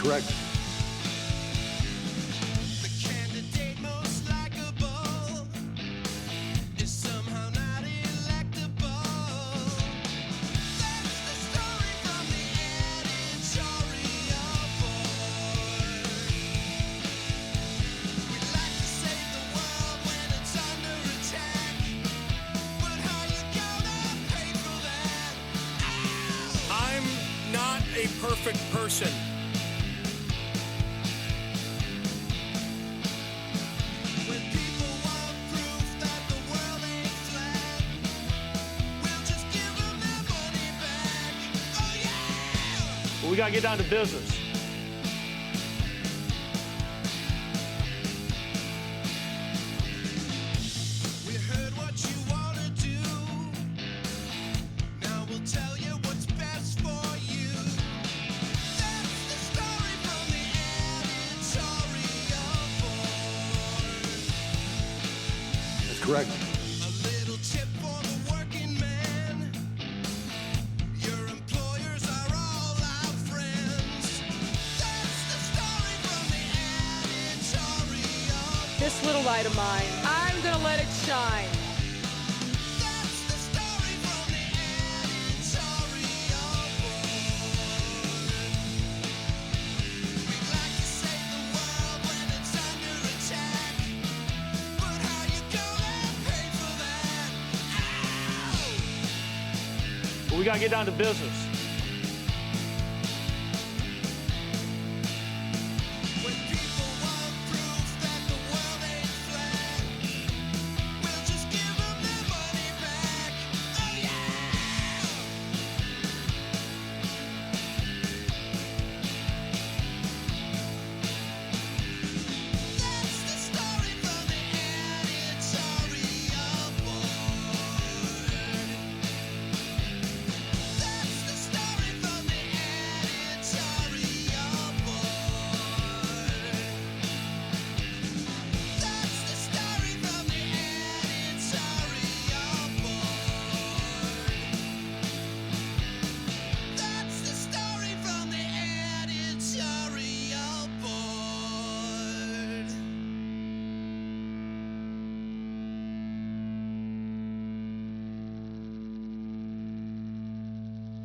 correct. The candidate most likable is somehow not electable. That's the story from the editorial board. We'd like to save the world when it's under attack, but how you gonna pay for that? Ow! I'm not a perfect person. When people want proof that the world ain't flat, we'll just give them their money back. Oh yeah! We gotta get down to business. We heard what you wanna do. Now we'll tell you what's best for you. That's the story from the editorial board. That's correct. A little tip for the working man. Your employers are all our friends. That's the story from the editorial board. This little light of mine, I'm gonna let it shine. That's the story from the editorial board. We'd like to save the world when it's under attack, but how you gonna pay for that? Ow! We gotta get down to business. When people want proof that the world ain't flat, we'll just give them their money back. Oh yeah! That's the story from the editorial board. That's the story from the editorial board. That's the story from the editorial board. That's the story from the editorial board.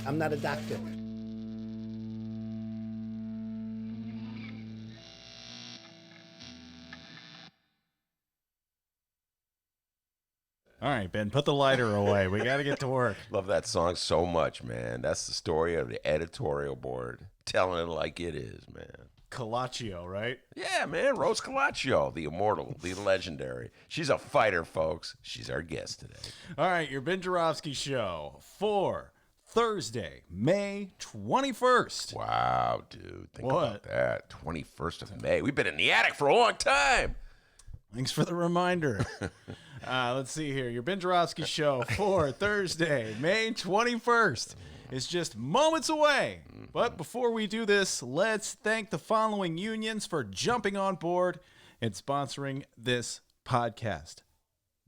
I'm not a doctor. All right, Ben, put the lighter away. We got to get to work. Love that song so much, man. That's the story of the editorial board. Telling it like it is, man. Colaccio, right? Yeah, man. Rose Colaccio, the immortal, the legendary. She's a fighter, folks. She's our guest today. All right, your Ben Joravsky show for Thursday, May 21st. Wow, dude. Think What? about that. 21st of May. We've been in the attic for a long time. Thanks for the reminder. Let's see here. Your Ben Joravsky show for Thursday, May 21st is just moments away. But before we do this, let's thank the following unions for jumping on board and sponsoring this podcast.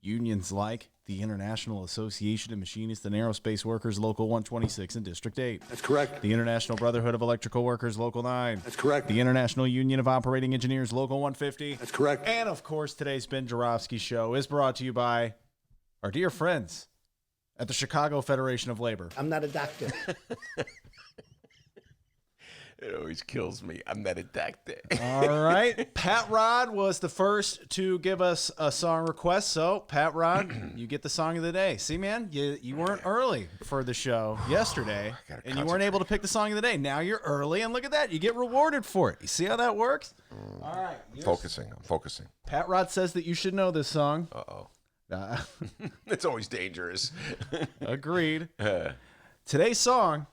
Unions like the International Association of Machinists and Aerospace Workers, Local 126 in District 8. That's correct. The International Brotherhood of Electrical Workers, Local 9. That's correct. The International Union of Operating Engineers, Local 150. That's correct. And, of course, today's Ben Joravsky show is brought to you by our dear friends at the Chicago Federation of Labor. I'm not a doctor. It always kills me. I'm not a doctor. All right. Pat Rod was the first to give us a song request. So, Pat Rod, you get the song of the day. See, man, you weren't early for the show yesterday, and you weren't able to pick the song of the day. Now you're early, and look at that. You get rewarded for it. You see how that works? All right. I'm focusing. Pat Rod says that you should know this song. Uh-oh. It's always dangerous. Agreed. Today's song,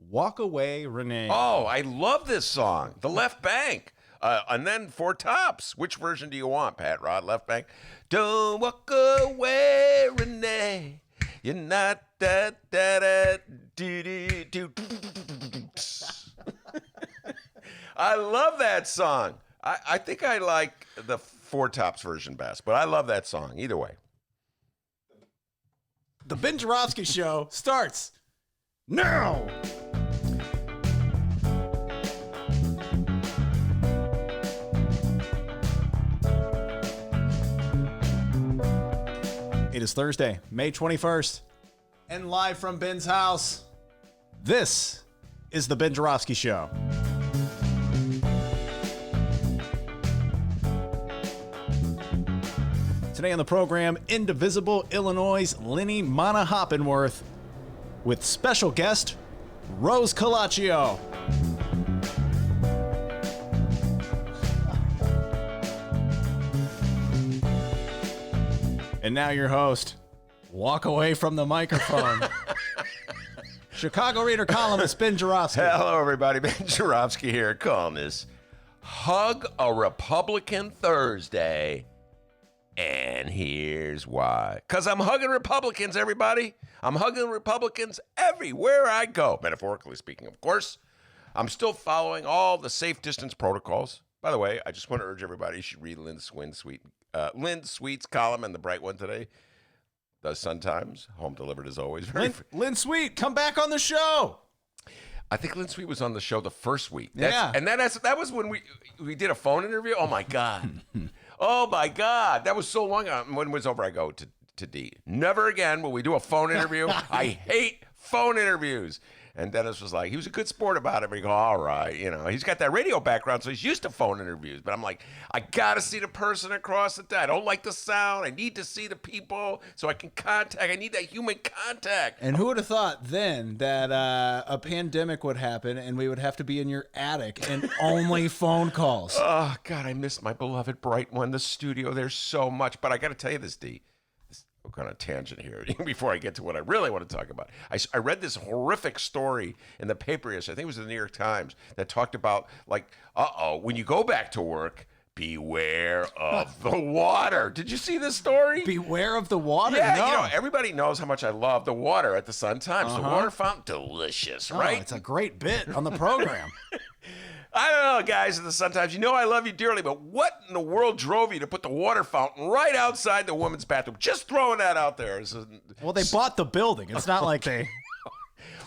Walk Away, Renee. Oh, I love this song. The Left Bank. And then Four Tops. Which version do you want, Pat Rod? Left Bank? Don't walk away, Renee. You're not da-da-da-do-do-do. I love that song. I think I like the Four Tops version best, but I love that song. Either way. The Ben Joravsky Show starts now. It is Thursday, May 21st, and live from Ben's house, this is the Ben Joravsky Show. Today on the program, Indivisible, Illinois' Lenny Hoppenworth, with special guest, Rose Colaccio. And now your host, walk away from the microphone, Chicago Reader columnist Ben Joravsky. Hello, everybody. Ben Joravsky here, columnist. Hug a Republican Thursday. And here's why. Because I'm hugging Republicans, everybody. I'm hugging Republicans everywhere I go, metaphorically speaking, of course. I'm still following all the safe distance protocols. By the way, I just want to urge everybody, you should read Lynn Sweet's column in the Bright One today. The Sun-Times, home delivered as always. Lynn Sweet, come back on the show. I think Lynn Sweet was on the show the first week. Yeah. And that was when we did a phone interview. Oh, my God. Oh, my God. That was so long. When it was over, I go to D. Never again will we do a phone interview. I hate phone interviews. And Dennis was like, he was a good sport about it. We go, all right, he's got that radio background, so he's used to phone interviews. But I'm like, I got to see the person across the I don't like the sound. I need to see the people so I can contact. I need that human contact. And who would have thought then that a pandemic would happen and we would have to be in your attic and only phone calls? Oh, God, I miss my beloved Bright One, the studio. There's so much. But I got to tell you this, D. I'm on a tangent here before I get to what I really want to talk about. I read this horrific story in the paper yesterday. I think it was the New York Times that talked about, when you go back to work, beware of the water. Did you see this story? Beware of the water? Yeah, no. everybody knows how much I love the water at the Sun-Times. The water fountain, delicious, right? It's a great bit on the program. I don't know, guys at the Sun-Times. I love you dearly, but what in the world drove you to put the water fountain right outside the women's bathroom? Just throwing that out there. Well, they bought the building. It's not like they...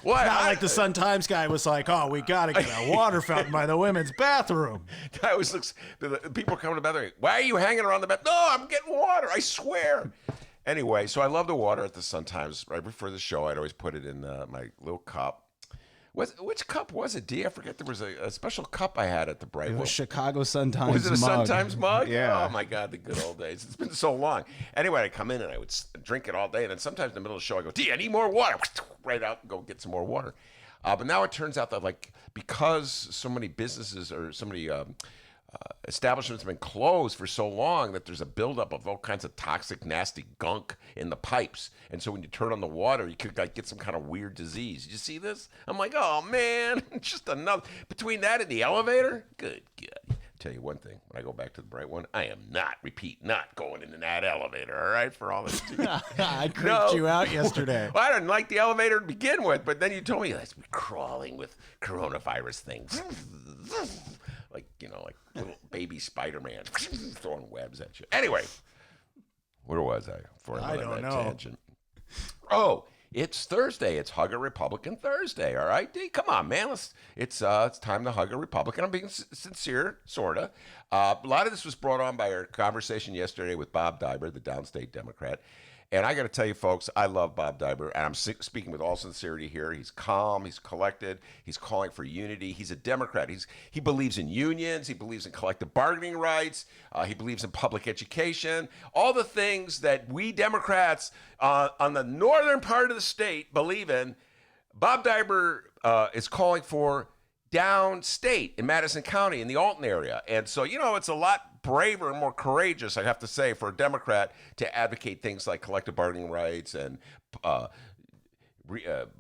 What? Not like the Sun-Times guy was like, oh, we got to get a water fountain by the women's bathroom. I always looks, the people coming to the bathroom, why are you hanging around the bath? No, I'm getting water, I swear. Anyway, so I love the water at the Sun-Times. Right before the show, I'd always put it in my little cup. Which cup was it, D? I forget. There was a special cup I had at the Bright It One. was Chicago Sun-Times mug. Was it a Sun-Times mug? Yeah. Oh, my God, the good old days. It's been so long. Anyway, I'd come in and I would drink it all day. And then sometimes in the middle of the show, I go, D, I need more water. Right out and go get some more water. But now it turns out that, because so many businesses or so many establishments have been closed for so long that there's a buildup of all kinds of toxic, nasty gunk in the pipes. And so when you turn on the water, you could get some kind of weird disease. Did you see this? I'm like, oh, man, just another. Between that and the elevator, good. Tell you one thing, when I go back to the Bright One, I am not going into that elevator, all right, for all this. I creeped you out yesterday. Well, I didn't like the elevator to begin with, but then you told me that's crawling with coronavirus things. Like little baby Spider-Man throwing webs at you. Anyway, where was I? Before I don't know. Tangent. Oh, it's Thursday. It's Hug a Republican Thursday. All right, D, come on, man. It's time to hug a Republican. I'm being sincere, sorta. A lot of this was brought on by our conversation yesterday with Bob Dibler, the downstate Democrat. And I got to tell you, folks, I love Bob Dibler, and I'm speaking with all sincerity here. He's calm, he's collected, he's calling for unity. He's a Democrat. He believes in unions, he believes in collective bargaining rights, he believes in public education, all the things that we Democrats on the northern part of the state believe in. Bob Dibler is calling for downstate in Madison County in the Alton area. And so, it's a lot braver and more courageous, I have to say, for a Democrat to advocate things like collective bargaining rights and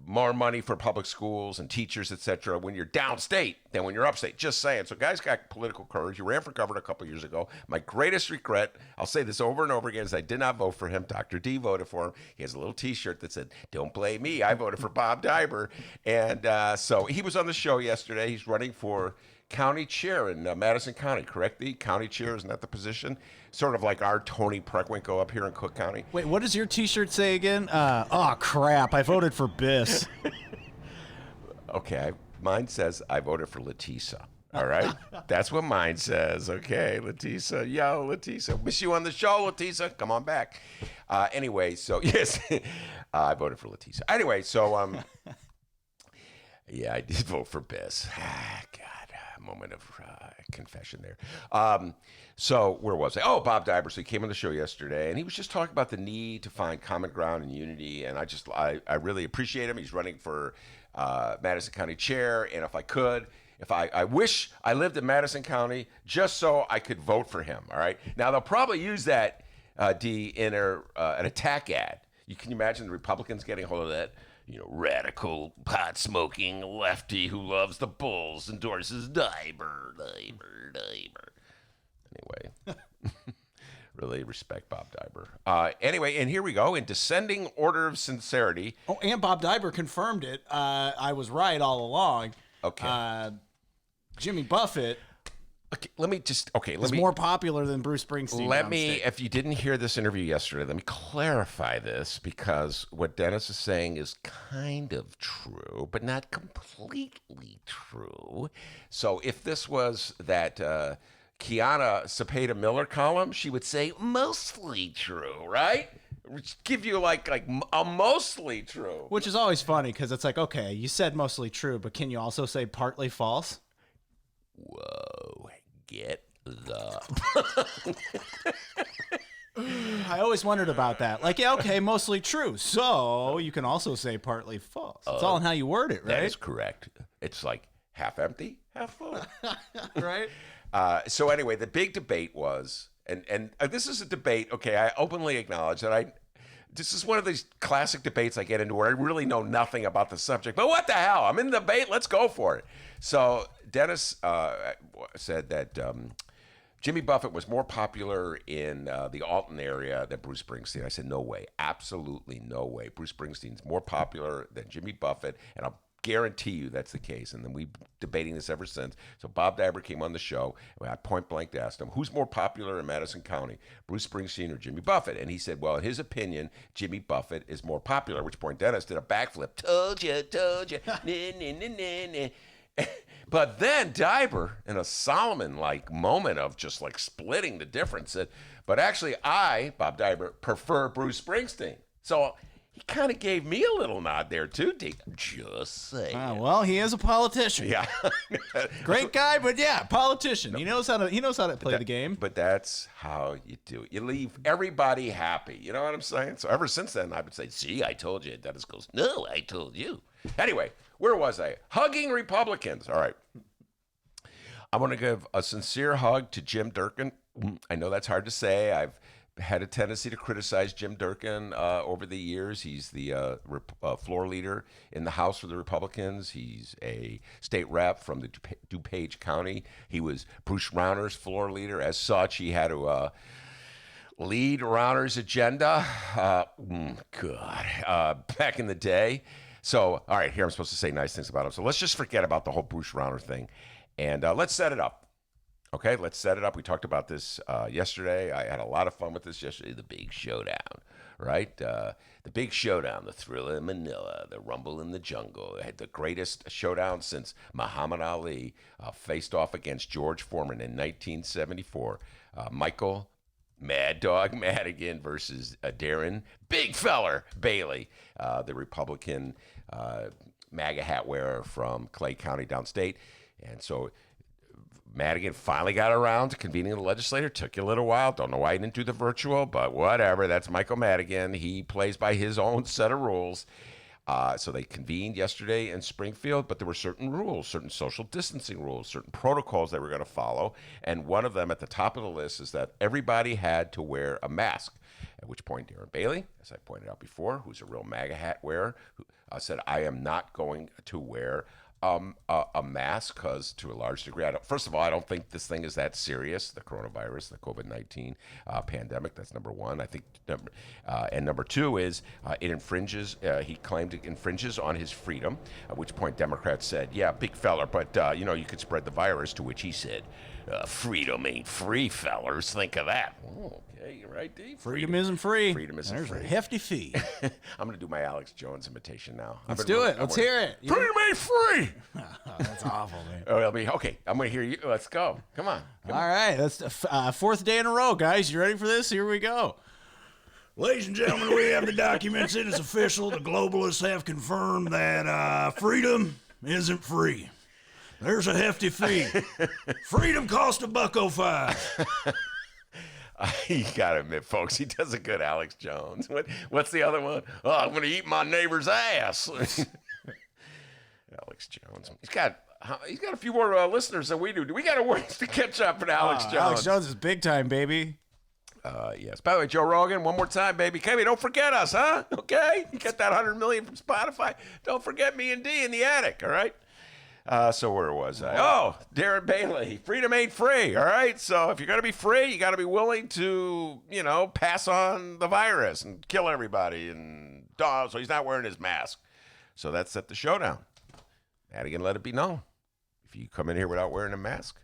more money for public schools and teachers, etc., when you're downstate than when you're upstate. Just saying. So guys got political courage. You ran for governor a couple years ago. My greatest regret, I'll say this over and over again, is I did not vote for him. Dr. D voted for him. He has a little T-shirt that said, "Don't blame me. I voted for Bob Dibler." And so he was on the show yesterday. He's running for county chair in Madison County, correct? The county chair, isn't that the position? Sort of like our Tony Preckwinkle up here in Cook County. Wait, what does your T-shirt say again? Oh, crap. I voted for Biss. Okay, mine says I voted for Letisa. All right, that's what mine says. Okay, Letisa, yo, Letisa, miss you on the show, Letisa. Come on back. Anyway, so yes, I voted for Letisa. Anyway, so yeah, I did vote for Biss. God, a moment of confession there. So where was I? Oh, Bob Diber. So he came on the show yesterday, and he was just talking about the need to find common ground and unity. And I really appreciate him. He's running for Madison County chair, and if I could, I wish I lived in Madison County just so I could vote for him. All right. Now they'll probably use that D in an attack ad. Can you imagine the Republicans getting a hold of that? Radical, pot-smoking lefty who loves the Bulls endorses Diber. Anyway, really respect Bob Diber. Anyway, and here we go in descending order of sincerity. Oh, and Bob Diber confirmed it. I was right all along. Okay. Jimmy Buffett is more popular than Bruce Springsteen. If you didn't hear this interview yesterday, let me clarify this, because what Dennis is saying is kind of true, but not completely true. So if this was that Kiana Cepeda Miller column, she would say mostly true, right? Give you like a mostly true. Which is always funny, because it's like, okay, you said mostly true, but can you also say partly false? Whoa, get the... I always wondered about that. Like, yeah, okay, mostly true. So you can also say partly false. It's all in how you word it, right? That is correct. It's like half empty, half full. Right? So anyway, the big debate was, and this is a debate, okay, I openly acknowledge that this is one of these classic debates I get into where I really know nothing about the subject, but what the hell? I'm in the debate, let's go for it. So Dennis said that Jimmy Buffett was more popular in the Alton area than Bruce Springsteen. I said, no way, absolutely no way. Bruce Springsteen's more popular than Jimmy Buffett, and I'll guarantee you that's the case. And then we've been debating this ever since. So Bob Diber came on the show, and I point blank asked him, who's more popular in Madison County, Bruce Springsteen or Jimmy Buffett? And he said, well, in his opinion, Jimmy Buffett is more popular, at which point Dennis did a backflip. Told you. But then Diber, in a Solomon-like moment of just like splitting the difference, said, but actually Bob Diber, prefer Bruce Springsteen. So he kind of gave me a little nod there too, D. Just saying. Well, he is a politician. Yeah. Great guy, but yeah, politician. He knows how to play the game. But that's how you do it. You leave everybody happy. You know what I'm saying? So ever since then, I would say, see, I told you. Dennis goes, no, I told you. Anyway, where was I? Hugging Republicans. All right. I want to give a sincere hug to Jim Durkin. I know that's hard to say. I've had a tendency to criticize Jim Durkin over the years. He's the floor leader in the House for the Republicans. He's a state rep from the DuPage County. He was Bruce Rauner's floor leader. As such, he had to lead Rauner's agenda. Back in the day. So, all right, here I'm supposed to say nice things about him. So let's just forget about the whole Bruce Rauner thing, and let's set it up. Okay, let's set it up. We talked about this yesterday. I had a lot of fun with this yesterday. The big showdown, right? The big showdown, the Thriller in Manila, the Rumble in the Jungle. It had the greatest showdown since Muhammad Ali faced off against George Foreman in 1974. Michael Mad Dog Madigan versus Darren Big Feller Bailey, the Republican MAGA hat wearer from Clay County downstate. And so Madigan finally got around to convening the legislature. Took you a little while. Don't know why he didn't do the virtual, but whatever. That's Michael Madigan. He plays by his own set of rules. So they convened yesterday in Springfield, but there were certain rules, certain social distancing rules, certain protocols they were going to follow. And one of them at the top of the list is that everybody had to wear a mask. At which point Darren Bailey, as I pointed out before, who's a real MAGA hat wearer, said, I am not going to wear a mask because to a large degree, first of all, I don't think this thing is that serious, the coronavirus, the COVID-19 pandemic. That's number one. I think, and number two is it infringes, he claimed it infringes on his freedom, at which point Democrats said, yeah, big feller, but you could spread the virus, to which he said, freedom ain't free, fellers. Think of that. Oh, Hey, you're right, D. Freedom isn't free. Freedom isn't There's free. a hefty fee. I'm going to do my Alex Jones imitation now. Let's do it. Let's hear it. Freedom ain't free. That's awful, man. Oh, okay. I'm going to hear you. Let's go. Come on. All right. That's the fourth day in a row, guys. You ready for this? Here we go. Ladies and gentlemen, we have the documents. It is official. The globalists have confirmed that freedom isn't free. There's a hefty fee. Freedom cost $1.05. You gotta admit, folks, he does a good Alex Jones. What's the other one? Oh, I'm gonna eat my neighbor's ass. Alex Jones. He's got a few more listeners than we do. We got a ways to catch up with Alex Jones. Alex Jones is big time, baby. Yes. By the way, Joe Rogan, one more time, baby. Kevin, don't forget us, huh? Okay? You got that 100 million from Spotify. Don't forget me and D in the attic, all right? So where was I? Oh, Darren Bailey. Freedom ain't free, all right? So if you're going to be free, you got to be willing to, pass on the virus and kill everybody. And so he's not wearing his mask. So that's at the showdown. Madigan let it be known. If you come in here without wearing a mask,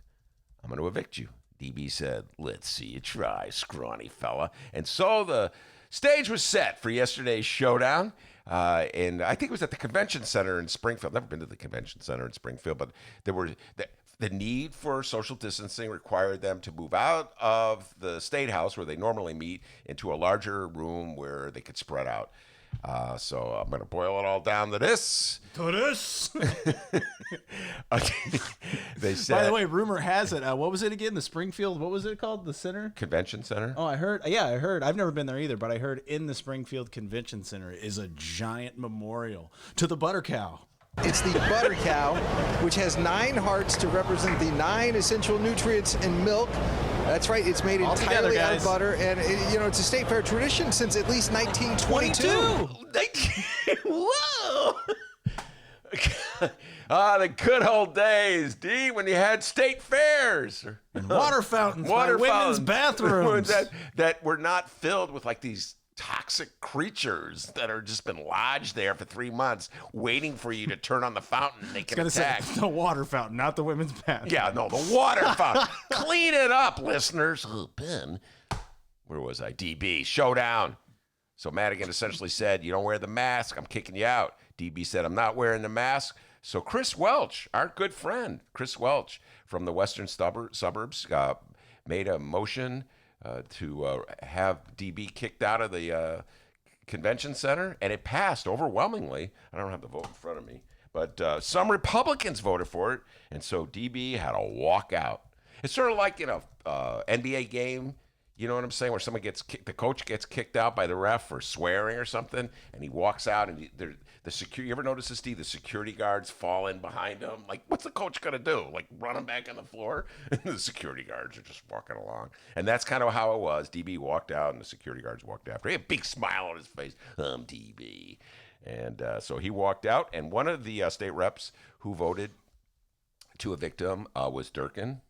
I'm going to evict you. DB said, let's see you try, scrawny fella. And so the stage was set for yesterday's showdown. And I think it was at the convention center in Springfield. Never been to the convention center in Springfield, but there were the need for social distancing required them to move out of the State House where they normally meet into a larger room where they could spread out. So I'm going to boil it all down to this. They said. By the way, rumor has it. What was it again? The Springfield. What was it called? The center? Convention Center. Oh, I heard. Yeah, I heard. I've never been there either, but I heard in the Springfield Convention Center is a giant memorial to the butter cow. It's the butter cow, which has 9 hearts to represent the 9 essential nutrients in milk. That's right. It's made All together, entirely out of guys. butter, and it's a state fair tradition since at least 1922. Whoa! The good old days, D, when you had state fairs. And water fountains, Water women's fountains. bathrooms. that were not filled with like these toxic creatures that are just been lodged there for 3 months waiting for you to turn on the fountain and they can attack. Say the water fountain, not the women's bathroom. Yeah, no, the water fountain. Clean it up, listeners. Oh, Ben. Where was I? DB, showdown. So Madigan essentially said, you don't wear the mask, I'm kicking you out. DB said, I'm not wearing the mask. So Chris Welch, our good friend, Chris Welch from the western suburbs, made a motion to have DB kicked out of the convention center, and it passed overwhelmingly. I don't have the vote in front of me, but some Republicans voted for it, and so DB had to walk out. It's sort of like NBA game, you know what I'm saying, where someone gets kicked, the coach gets kicked out by the ref for swearing or something, and he walks out, and you ever notice this, Steve? The security guards fall in behind him. Like, what's the coach going to do? Like, run him back on the floor? And the security guards are just walking along. And that's kind of how it was. DB walked out, and the security guards walked after. He had a big smile on his face. I'm DB. And so he walked out, and one of the state reps who voted to evict him was Durkin.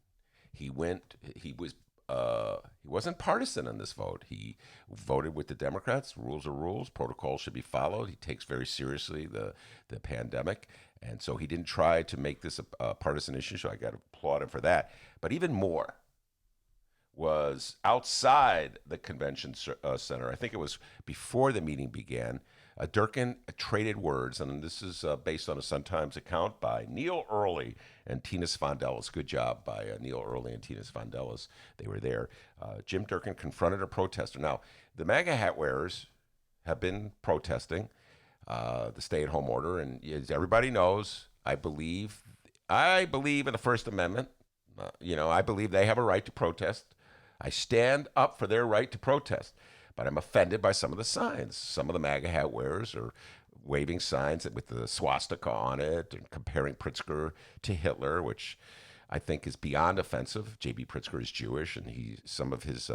He wasn't partisan in this vote. He voted with the Democrats. Rules are rules. Protocols should be followed. He takes very seriously the pandemic. And so he didn't try to make this a partisan issue, so I got to applaud him for that. But even more was outside the convention center. I think it was before the meeting began. Durkin traded words, and this is based on a Sun-Times account by Neil Early and Tina Svandelis. Good job by Neil Early and Tina Svandelis. They were there. Jim Durkin confronted a protester. Now, the MAGA hat wearers have been protesting the stay-at-home order, and as everybody knows, I believe in the First Amendment. I believe they have a right to protest. I stand up for their right to protest. But I'm offended by some of the signs. Some of the MAGA hat wearers are waving signs with the swastika on it and comparing Pritzker to Hitler, which I think is beyond offensive. J.B. Pritzker is Jewish, and some of his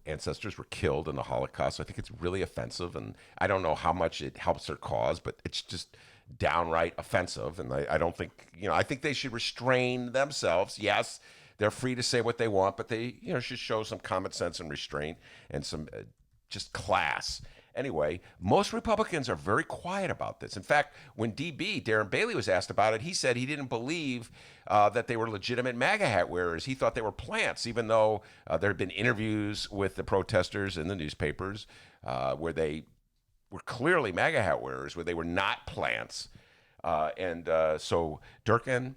ancestors were killed in the Holocaust. So I think it's really offensive, and I don't know how much it helps their cause, but it's just downright offensive. And I don't think, I think they should restrain themselves. Yes, they're free to say what they want, but they, should show some common sense and restraint and some just class. Anyway, most Republicans are very quiet about this. In fact, when Darren Bailey, was asked about it, he said he didn't believe that they were legitimate MAGA hat wearers. He thought they were plants, even though there had been interviews with the protesters in the newspapers where they were clearly MAGA hat wearers, where they were not plants. So Durkin,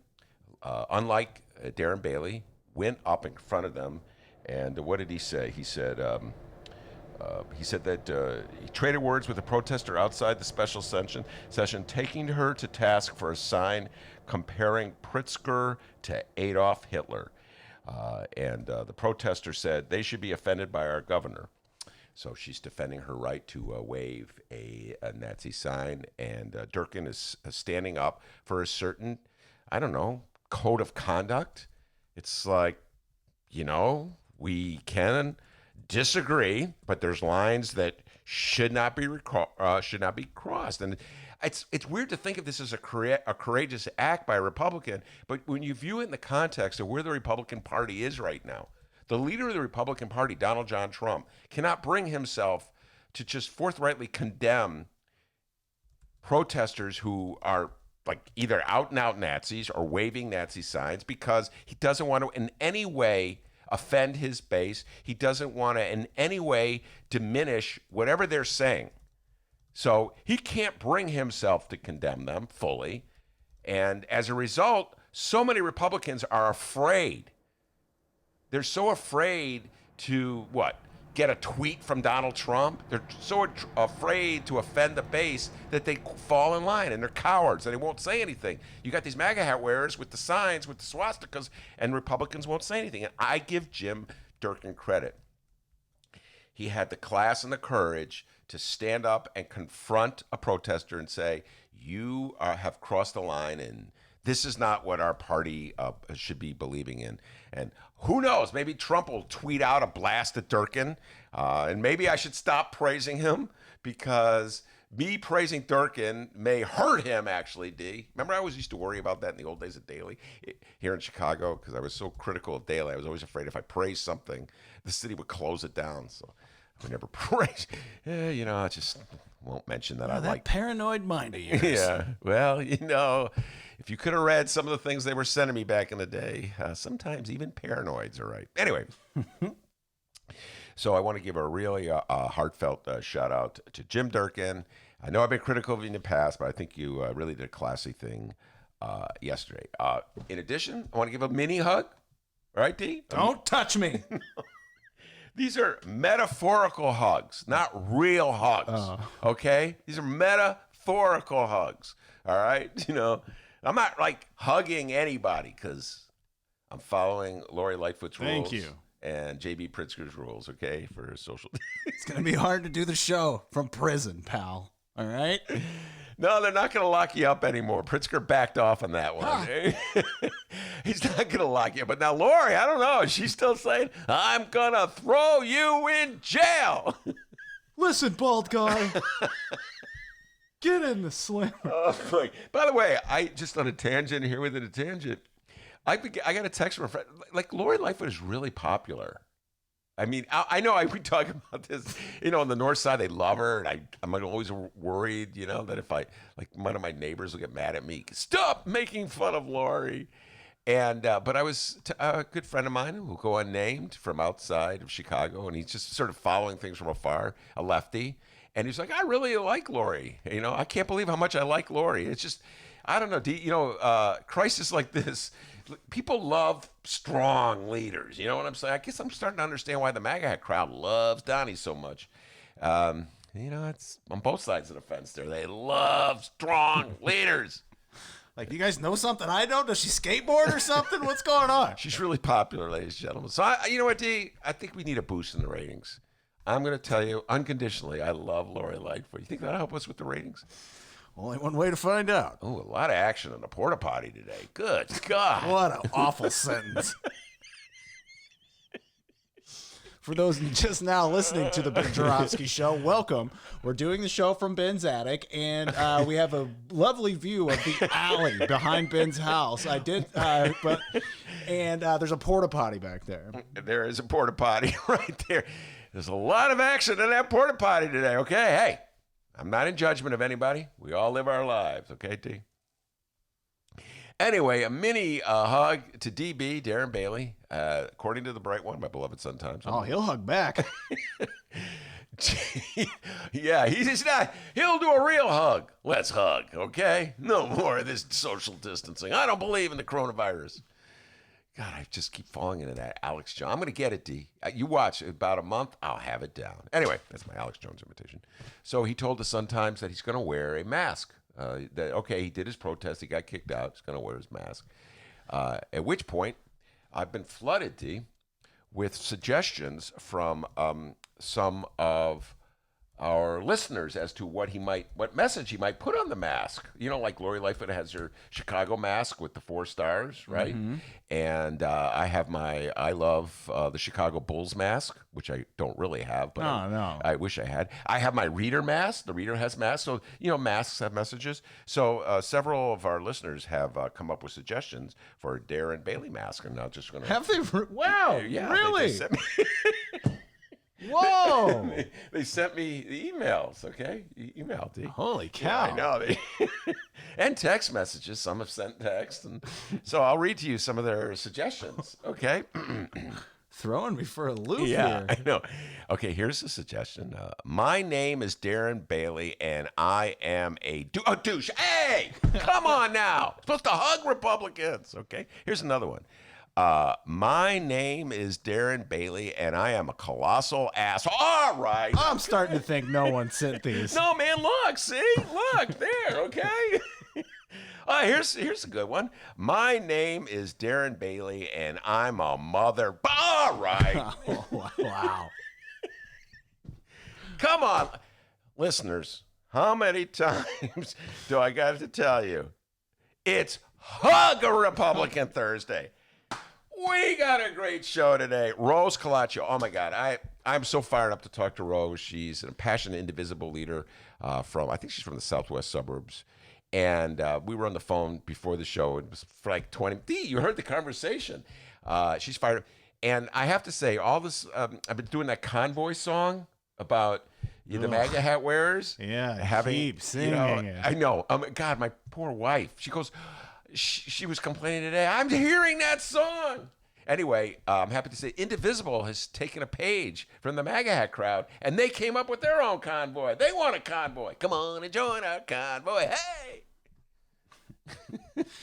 unlike Darren Bailey, went up in front of them. And what did he say? He said that he traded words with a protester outside the special session, taking her to task for a sign comparing Pritzker to Adolf Hitler. The protester said they should be offended by our governor. So she's defending her right to wave a Nazi sign. And Durkin is standing up for a certain, I don't know, code of conduct. It's like, we can disagree, but there's lines that should not be crossed. And it's weird to think of this as a courageous act by a Republican, but when you view it in the context of where the Republican Party is right now, the leader of the Republican Party, Donald John Trump, cannot bring himself to just forthrightly condemn protesters who are like either out and out Nazis or waving Nazi signs, because he doesn't want to in any way offend his base. He doesn't want to in any way diminish whatever they're saying. So he can't bring himself to condemn them fully. And as a result, so many Republicans are afraid. They're so afraid to, get a tweet from Donald Trump. They're so afraid to offend the base that they fall in line, and they're cowards, and they won't say anything. You got these MAGA hat wearers with the signs, with the swastikas, and Republicans won't say anything. And I give Jim Durkin credit. He had the class and the courage to stand up and confront a protester and say, you have crossed the line, and this is not what our party should be believing in. And who knows, maybe Trump will tweet out a blast at Durkin, and maybe I should stop praising him, because me praising Durkin may hurt him, actually, D. Remember, I always used to worry about that in the old days of Daily here in Chicago, because I was so critical of Daily. I was always afraid if I praised something, the city would close it down. So I never praised. I just won't mention that. That paranoid mind of yours. Yeah. Well, if you could have read some of the things they were sending me back in the day, sometimes even paranoids are right. Anyway, so I want to give a really heartfelt shout out to Jim Durkin. I know I've been critical of you in the past, but I think you really did a classy thing yesterday. In addition, I want to give a mini hug. All right, D? Don't touch me. These are metaphorical hugs, not real hugs. Okay? These are metaphorical hugs. All right? I'm not like hugging anybody, because I'm following Lori Lightfoot's rules. Thank you. And JB Pritzker's rules, okay, for social. It's going to be hard to do the show from prison, pal. All right? No, they're not going to lock you up anymore. Pritzker backed off on that one. He's not going to lock you up. But now Lori, I don't know. She's still saying, I'm going to throw you in jail. Listen, bald guy. Get in the slam. Oh, boy. By the way, I just on a tangent here within a tangent. I got a text from a friend. Like, Lori Lightfoot is really popular. I mean, I know we talk about this, on the north side, they love her. And I'm always worried, that if one of my neighbors will get mad at me, stop making fun of Lori. And, but I was a good friend of mine who will go unnamed from outside of Chicago. And he's just sort of following things from afar, a lefty. And he's like, I really like Lori. I can't believe how much I like Lori. It's just, I don't know. Crisis like this, people love strong leaders. You know what I'm saying? I guess I'm starting to understand why the MAGA hat crowd loves Donnie so much. It's on both sides of the fence there. They love strong leaders. Like, you guys know something I don't? Does she skateboard or something? What's going on? She's really popular, ladies and gentlemen. So, you know what, D? I think we need a boost in the ratings. I'm going to tell you, unconditionally, I love Lori Lightfoot. You think that'll help us with the ratings? Only one way to find out. Oh, a lot of action in the porta potty today. Good God. What an awful sentence. For those just now listening to the Ben Joravsky Show, welcome. We're doing the show from Ben's attic, and we have a lovely view of the alley behind Ben's house. There's a porta potty back there. There is a porta potty right there. There's a lot of action in that porta potty today, okay? Hey, I'm not in judgment of anybody. We all live our lives, okay, D? Anyway, a mini hug to DB, Darren Bailey, according to the Bright One, my beloved Sun Times. Oh, he'll hug back. Yeah, he's not. He'll do a real hug. Let's hug, okay? No more of this social distancing. I don't believe in the coronavirus. God, I just keep falling into that Alex Jones. I'm going to get it, D. You watch. About a month, I'll have it down. Anyway, that's my Alex Jones imitation. So he told the Sun-Times that he's going to wear a mask. He did his protest. He got kicked out. He's going to wear his mask. At which point, I've been flooded, D, with suggestions from some of our listeners as to what message he might put on the mask. You know, like Lori Lightfoot has her Chicago mask with the 4 stars, right? Mm-hmm. And I have my I love the Chicago Bulls mask, which I don't really have, but I wish I had. I have my reader mask. The reader has masks. So, you know, masks have messages. So several of our listeners have come up with suggestions for a Darren Bailey mask. I'm not just going to... Have they? Wow, yeah, really? They just sent me... Whoa! they sent me the emails, okay? Email, D. Holy cow. Yeah, I know. And text messages. Some have sent text. And so I'll read to you some of their suggestions, okay? Throwing me for a loop here. here. I know. Okay, here's a suggestion. My name is Darren Bailey, and I am a douche. Hey! Come on now. Supposed to hug Republicans, okay? Here's another one. My name is Darren Bailey, and I am a colossal asshole. All right. I'm starting to think no one sent these. No, man, look, see? Look, there, okay? Here's a good one. My name is Darren Bailey, and I'm a mother. All right. Oh, wow. Come on. Listeners, how many times do I got to tell you? It's Hug a Republican Thursday. We got a great show today. Rose Calaccio. Oh, my God. I'm so fired up to talk to Rose. She's a passionate, indivisible leader I think she's from the southwest suburbs. And we were on the phone before the show. It was for like 20. You heard the conversation. She's fired up. And I have to say, all this, I've been doing that Convoy song about the MAGA hat wearers. Yeah, keep singing it. I know. God, my poor wife. She goes... She was complaining today. I'm hearing that song. Anyway, I'm happy to say Indivisible has taken a page from the MAGA hat crowd, and they came up with their own convoy. They want a convoy. Come on and join our convoy. Hey!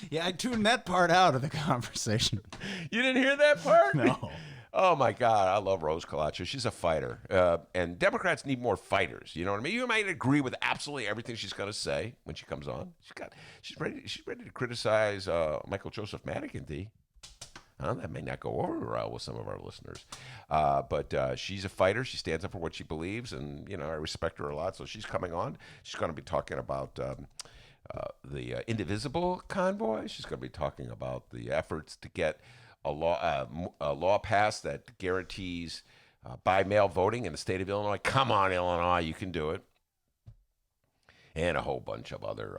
Yeah, I tuned that part out of the conversation. You didn't hear that part? No. Oh, my God. I love Rose Calaccio. She's a fighter. And Democrats need more fighters. You know what I mean? You might agree with absolutely everything she's going to say when she comes on. She's ready to criticize Michael Joseph Madigan, D. That may not go over well with some of our listeners. But she's a fighter. She stands up for what she believes. And, you know, I respect her a lot. So she's coming on. She's going to be talking about the Indivisible convoy. She's going to be talking about the efforts to get a law passed that guarantees by mail voting in the state of Illinois. Come on, Illinois, you can do it. And a whole bunch of other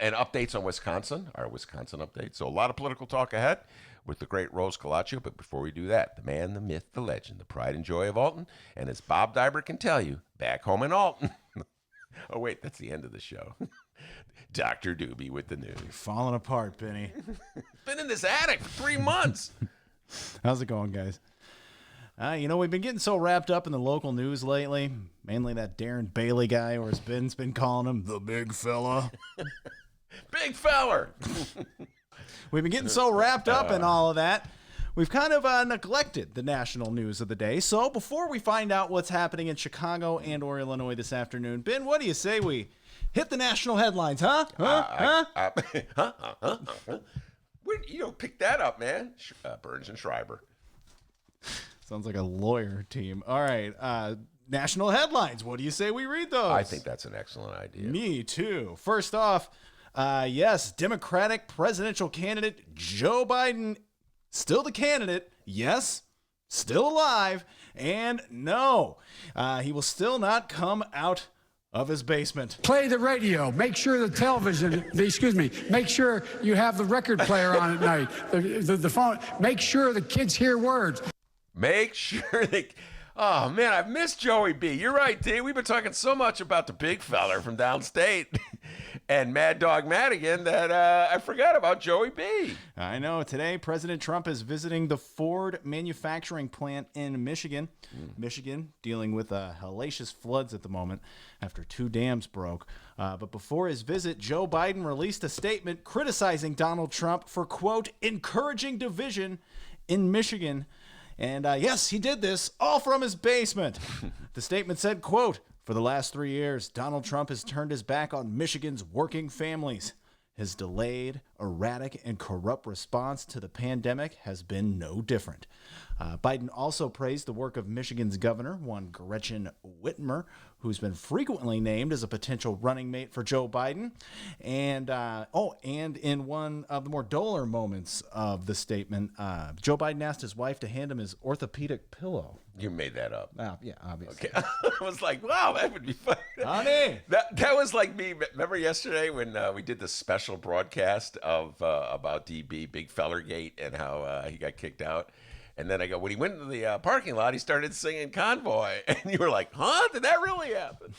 and updates on Wisconsin, our Wisconsin update. So a lot of political talk ahead with the great Rose Calaccio. But before we do that, the man, the myth, the legend, the pride and joy of Alton, and as Bob Diber can tell you, back home in Alton. Oh wait, that's the end of the show. Dr. Doobie with the news. You're falling apart, Benny. Been in this attic for 3 months. How's it going, guys? We've been getting so wrapped up in the local news lately. Mainly that Darren Bailey guy, or as Ben's been calling him, the big fella. Big feller. We've been getting so wrapped up in all of that, we've kind of neglected the national news of the day. So before we find out what's happening in Chicago and or Illinois this afternoon, Ben, what do you say we hit the national headlines, huh? Where, pick that up, man. Burns and Schreiber. Sounds like a lawyer team. All right. National headlines. What do you say we read those? I think that's an excellent idea. Me too. First off, yes, Democratic presidential candidate Joe Biden, still the candidate. Yes, still alive. And no, he will still not come out of his basement. Play the radio. Make sure the television, make sure you have the record player on at night. The phone. Make sure the kids hear words. Make sure they... Oh, man, I've missed Joey B. You're right, D. We've been talking so much about the big feller from downstate and Mad Dog Madigan that I forgot about Joey B. I know. Today, President Trump is visiting the Ford manufacturing plant in Michigan. Michigan dealing with hellacious floods at the moment after 2 dams broke. But before his visit, Joe Biden released a statement criticizing Donald Trump for, quote, encouraging division in Michigan. And yes, he did this all from his basement. The statement said, quote, for the last 3 years, Donald Trump has turned his back on Michigan's working families. His delayed, erratic, and corrupt response to the pandemic has been no different. Biden also praised the work of Michigan's governor, one Gretchen Whitmer, who's been frequently named as a potential running mate for Joe Biden. And and in one of the more duller moments of the statement, Joe Biden asked his wife to hand him his orthopedic pillow. You made that up. Yeah, obviously. Okay. I was like, wow, that would be fun. Honey. That was like me. Remember yesterday when we did the special broadcast of about DB, Big Fellergate, and how he got kicked out? And then I go, when he went into the parking lot, he started singing Convoy. And you were like, huh? Did that really happen?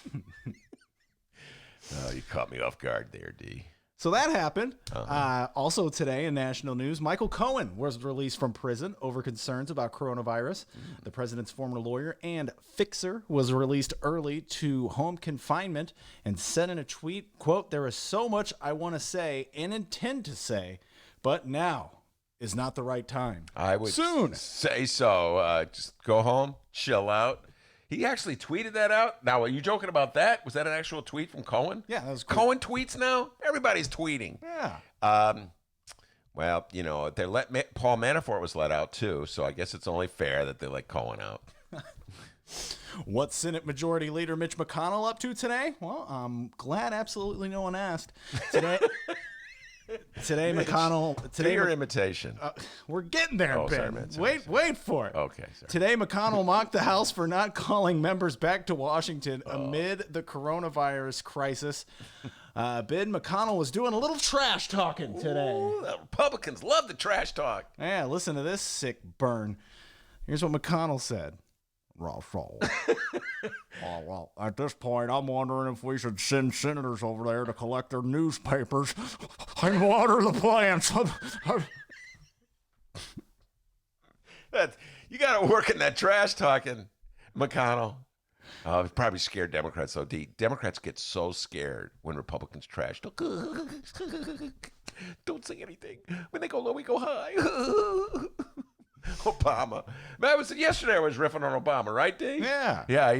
You caught me off guard there, D. So that happened. Also today in national news, Michael Cohen was released from prison over concerns about coronavirus. The president's former lawyer and fixer was released early to home confinement and said in a tweet, quote, there is so much I want to say and intend to say, but now is not the right time. I would soon say so. Just go home, chill out. He actually tweeted that out. Now, are you joking about that? Was that an actual tweet from Cohen? Yeah, that was cool. Cohen tweets now? Everybody's tweeting. Yeah. Well, you know, Paul Manafort was let out too, so I guess it's only fair that they let Cohen out. What's Senate Majority Leader Mitch McConnell up to today? Well, I'm glad absolutely no one asked. Today, McConnell. Today, your imitation. We're getting there, Ben. Wait for it. Okay. Sorry. Today, McConnell mocked the House for not calling members back to Washington amid the coronavirus crisis. Ben McConnell was doing a little trash talking today. Ooh, the Republicans love the trash talk. Yeah, listen to this sick burn. Here's what McConnell said. Well, at this point, I'm wondering if we should send senators over there to collect their newspapers and water the plants. You got to work in that trash talking, McConnell. Probably scared Democrats, though. Democrats get so scared when Republicans trash talk. Don't say anything. When they go low, we go high. Obama. Yesterday I was riffing on Obama, right, D? Yeah. Yeah,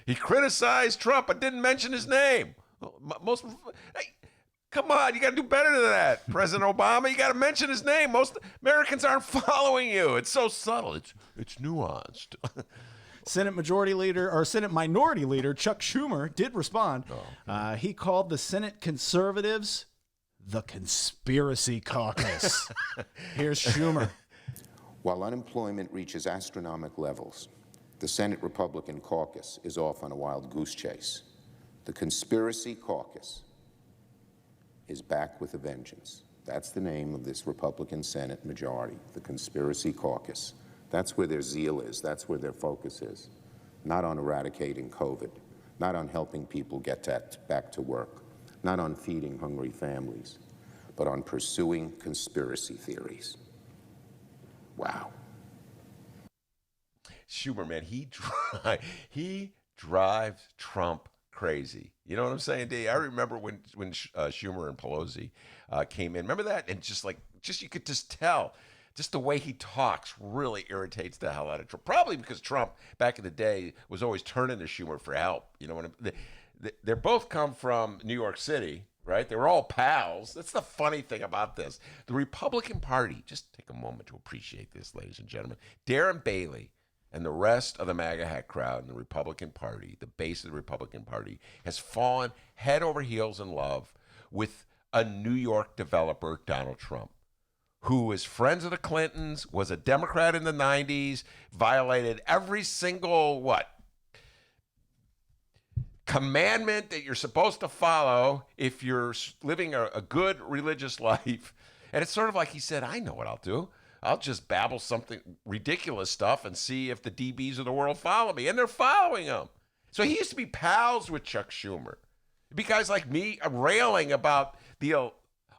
he criticized Trump but didn't mention his name. Hey, come on, you got to do better than that. President Obama, you got to mention his name. Most Americans aren't following you. It's so subtle. It's nuanced. Senate Minority Leader Chuck Schumer did respond. He called the Senate conservatives the conspiracy caucus. Here's Schumer. While unemployment reaches astronomical levels, the Senate Republican caucus is off on a wild goose chase. The conspiracy caucus is back with a vengeance. That's the name of this Republican Senate majority, the conspiracy caucus. That's where their zeal is. That's where their focus is. Not on eradicating COVID, not on helping people get back to work, not on feeding hungry families, but on pursuing conspiracy theories. Wow. Schumer, man, he drives Trump crazy. You know what I'm saying, D? I remember when Schumer and Pelosi came in. Remember that? And just you could just tell, just the way he talks really irritates the hell out of Trump. Probably because Trump, back in the day, was always turning to Schumer for help. You know what I mean? They both come from New York City. Right? They were all pals. That's the funny thing about this. The Republican Party, just take a moment to appreciate this, ladies and gentlemen. Darren Bailey and the rest of the MAGA hat crowd in the Republican Party, the base of the Republican Party, has fallen head over heels in love with a New York developer, Donald Trump, who is friends of the Clintons, was a Democrat in the 90s, violated every single, commandment that you're supposed to follow if you're living a good religious life. And it's sort of like he said, I know what I'll do. I'll just babble something ridiculous stuff and see if the DBs of the world follow me. And they're following him. So he used to be pals with Chuck Schumer. It'd be guys like me railing about the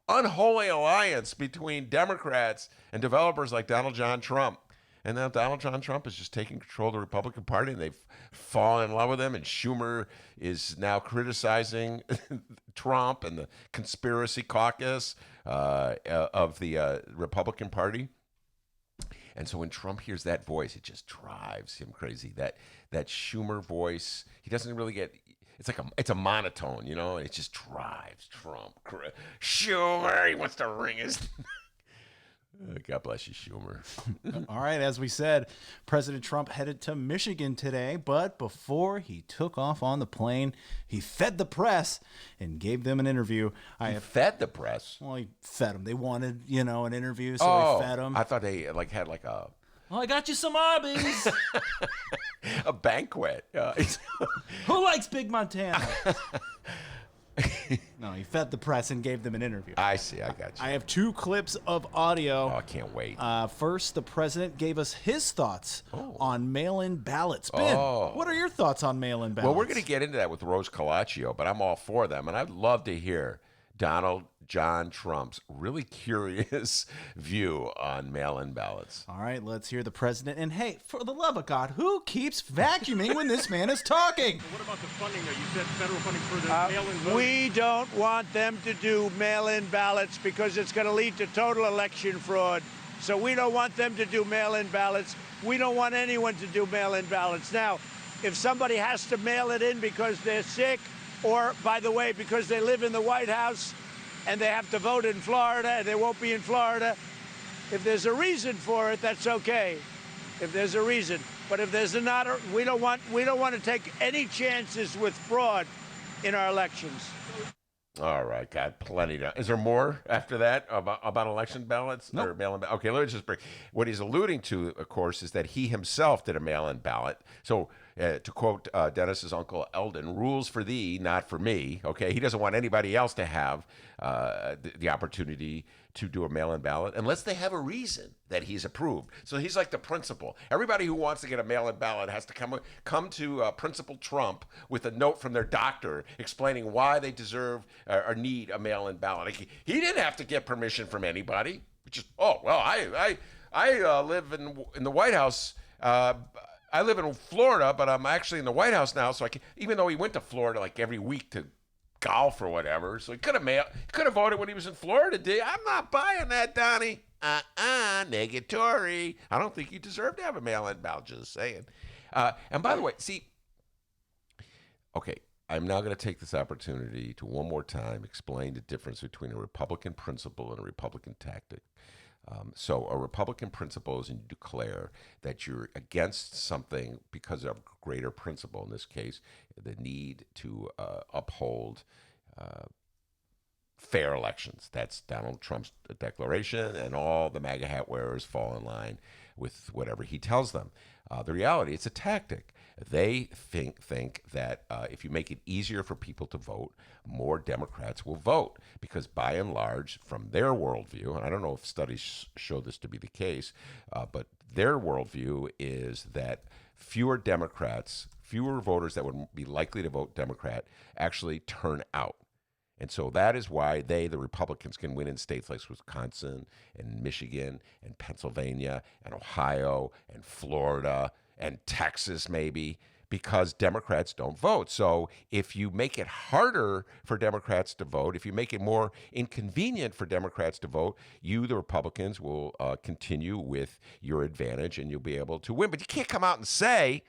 unholy alliance between Democrats and developers like Donald John Trump. And now Donald John Trump is just taking control of the Republican Party, and they've fallen in love with him. And Schumer is now criticizing Trump and the conspiracy caucus of the Republican Party. And so when Trump hears that voice, it just drives him crazy. That Schumer voice, he doesn't really get. It's a monotone, you know, and it just drives Trump. Schumer, he wants to ring his. God bless you, Schumer. All right, as we said, President Trump headed to Michigan today, but before he took off on the plane, he fed the press and gave them an interview. Fed the press? Well, he fed them. They wanted, an interview, so he fed them. I thought they had like a... Well, I got you some Arby's. A banquet. Who likes Big Montana? No, he fed the press and gave them an interview. I see. I got you. I have 2 clips of audio. Oh, I can't wait. First, the president gave us his thoughts on mail-in ballots. Ben, what are your thoughts on mail-in ballots? Well, we're going to get into that with Rose Calaccio, but I'm all for them. And I'd love to hear Donald John Trump's really curious view on mail-in ballots. All right, let's hear the president. And hey, for the love of God, who keeps vacuuming when this man is talking? What about the funding there? You said federal funding for the mail-in voting. We don't want them to do mail-in ballots because it's going to lead to total election fraud. So we don't want them to do mail-in ballots. We don't want anyone to do mail-in ballots. Now, if somebody has to mail it in because they're sick, or, by the way, because they live in the White House and they have to vote in Florida and they won't be in Florida, if there's a reason for it, that's okay. If there's a reason. But if there's not, we don't want to take any chances with fraud in our elections. All right, got plenty. Is there more after that about election ballots? Nope. Or mail-in ballots? Okay, let me just break. What he's alluding to, of course, is that he himself did a mail-in ballot. So to quote Dennis's uncle Eldon, rules for thee, not for me. Okay, he doesn't want anybody else to have the opportunity to do a mail-in ballot unless they have a reason that he's approved. So he's like the principal. Everybody who wants to get a mail-in ballot has to come to Principal Trump with a note from their doctor explaining why they deserve or need a mail-in ballot. He didn't have to get permission from anybody. Just I live in the White House. I live in Florida, but I'm actually in the White House now, so I can. Even though he went to Florida like every week to golf or whatever, so he could have voted when he was in Florida. I'm not buying that, Donnie. Negatory. I don't think you deserve to have a mail-in ballot. Just saying. And by the way, okay, I'm now going to take this opportunity to one more time explain the difference between a Republican principle and a Republican tactic. So a Republican principle is when you declare that you're against something because of a greater principle, in this case, the need to uphold fair elections. That's Donald Trump's declaration, and all the MAGA hat wearers fall in line with whatever he tells them. The reality, it's a tactic. They think that if you make it easier for people to vote, more Democrats will vote because by and large, from their worldview, and I don't know if studies show this to be the case, but their worldview is that fewer voters that would be likely to vote Democrat actually turn out. And so that is why the Republicans, can win in states like Wisconsin and Michigan and Pennsylvania and Ohio and Florida and Texas maybe, because Democrats don't vote. So if you make it harder for Democrats to vote, if you make it more inconvenient for Democrats to vote, the Republicans, will continue with your advantage and you'll be able to win. But you can't come out and say,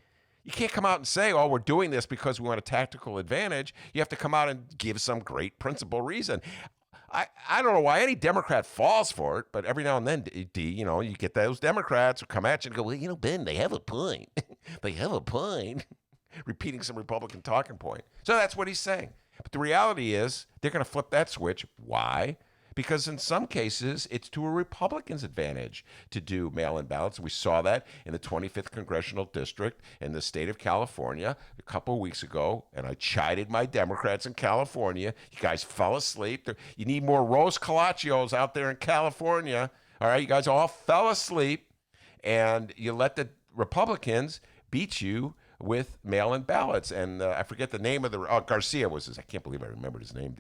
oh, we're doing this because we want a tactical advantage. You have to come out and give some great principle reason. I don't know why any Democrat falls for it, but every now and then, you get those Democrats who come at you and go, well, Ben, they have a point. They have a point. Repeating some Republican talking point. So that's what he's saying. But the reality is they're going to flip that switch. Why? Because in some cases, it's to a Republican's advantage to do mail-in ballots. We saw that in the 25th Congressional District in the state of California a couple of weeks ago, and I chided my Democrats in California. You guys fell asleep. You need more Rose Calaccios out there in California All right, you guys all fell asleep, and you let the Republicans beat you with mail-in ballots. And I forget the name of Garcia was his. I can't believe I remembered his name.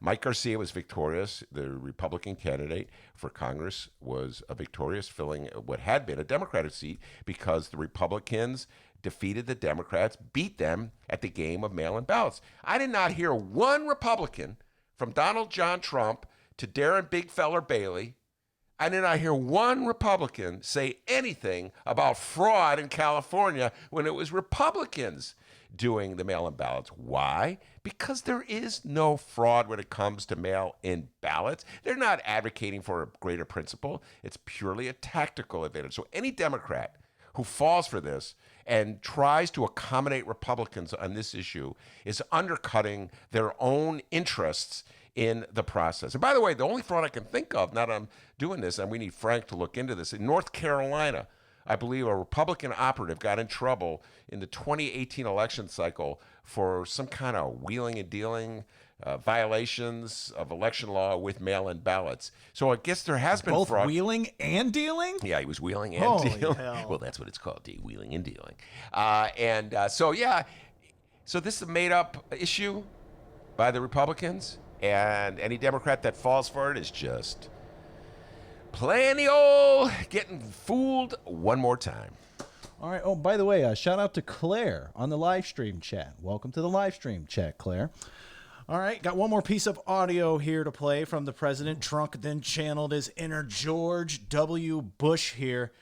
Mike Garcia was victorious. The Republican candidate for Congress was victorious, filling what had been a Democratic seat because the Republicans defeated the Democrats, beat them at the game of mail-in ballots. I did not hear one Republican, from Donald John Trump to Darren Big Feller Bailey, I did not hear one Republican say anything about fraud in California when it was Republicans doing the mail-in ballots. Why? Because there is no fraud when it comes to mail-in ballots. They're not advocating for a greater principle. It's purely a tactical advantage. So any Democrat who falls for this and tries to accommodate Republicans on this issue is undercutting their own interests in the process. And by the way, the only fraud I can think of, now that I'm doing this, and we need Frank to look into this, in North Carolina, I believe a Republican operative got in trouble in the 2018 election cycle for some kind of wheeling and dealing, violations of election law with mail-in ballots. So I guess there has been Both fraud. wheeling and dealing? Yeah, he was wheeling and Holy dealing. hell. Well, that's what it's called, wheeling and dealing. So this is a made-up issue by the Republicans, and any Democrat that falls for it is just playing the old getting fooled one more time. All right. Oh, by the way, shout out to Claire on the live stream chat. Welcome to the live stream chat, Claire. All right, got one more piece of audio here to play from the president. Trump then channeled his inner George W. Bush here.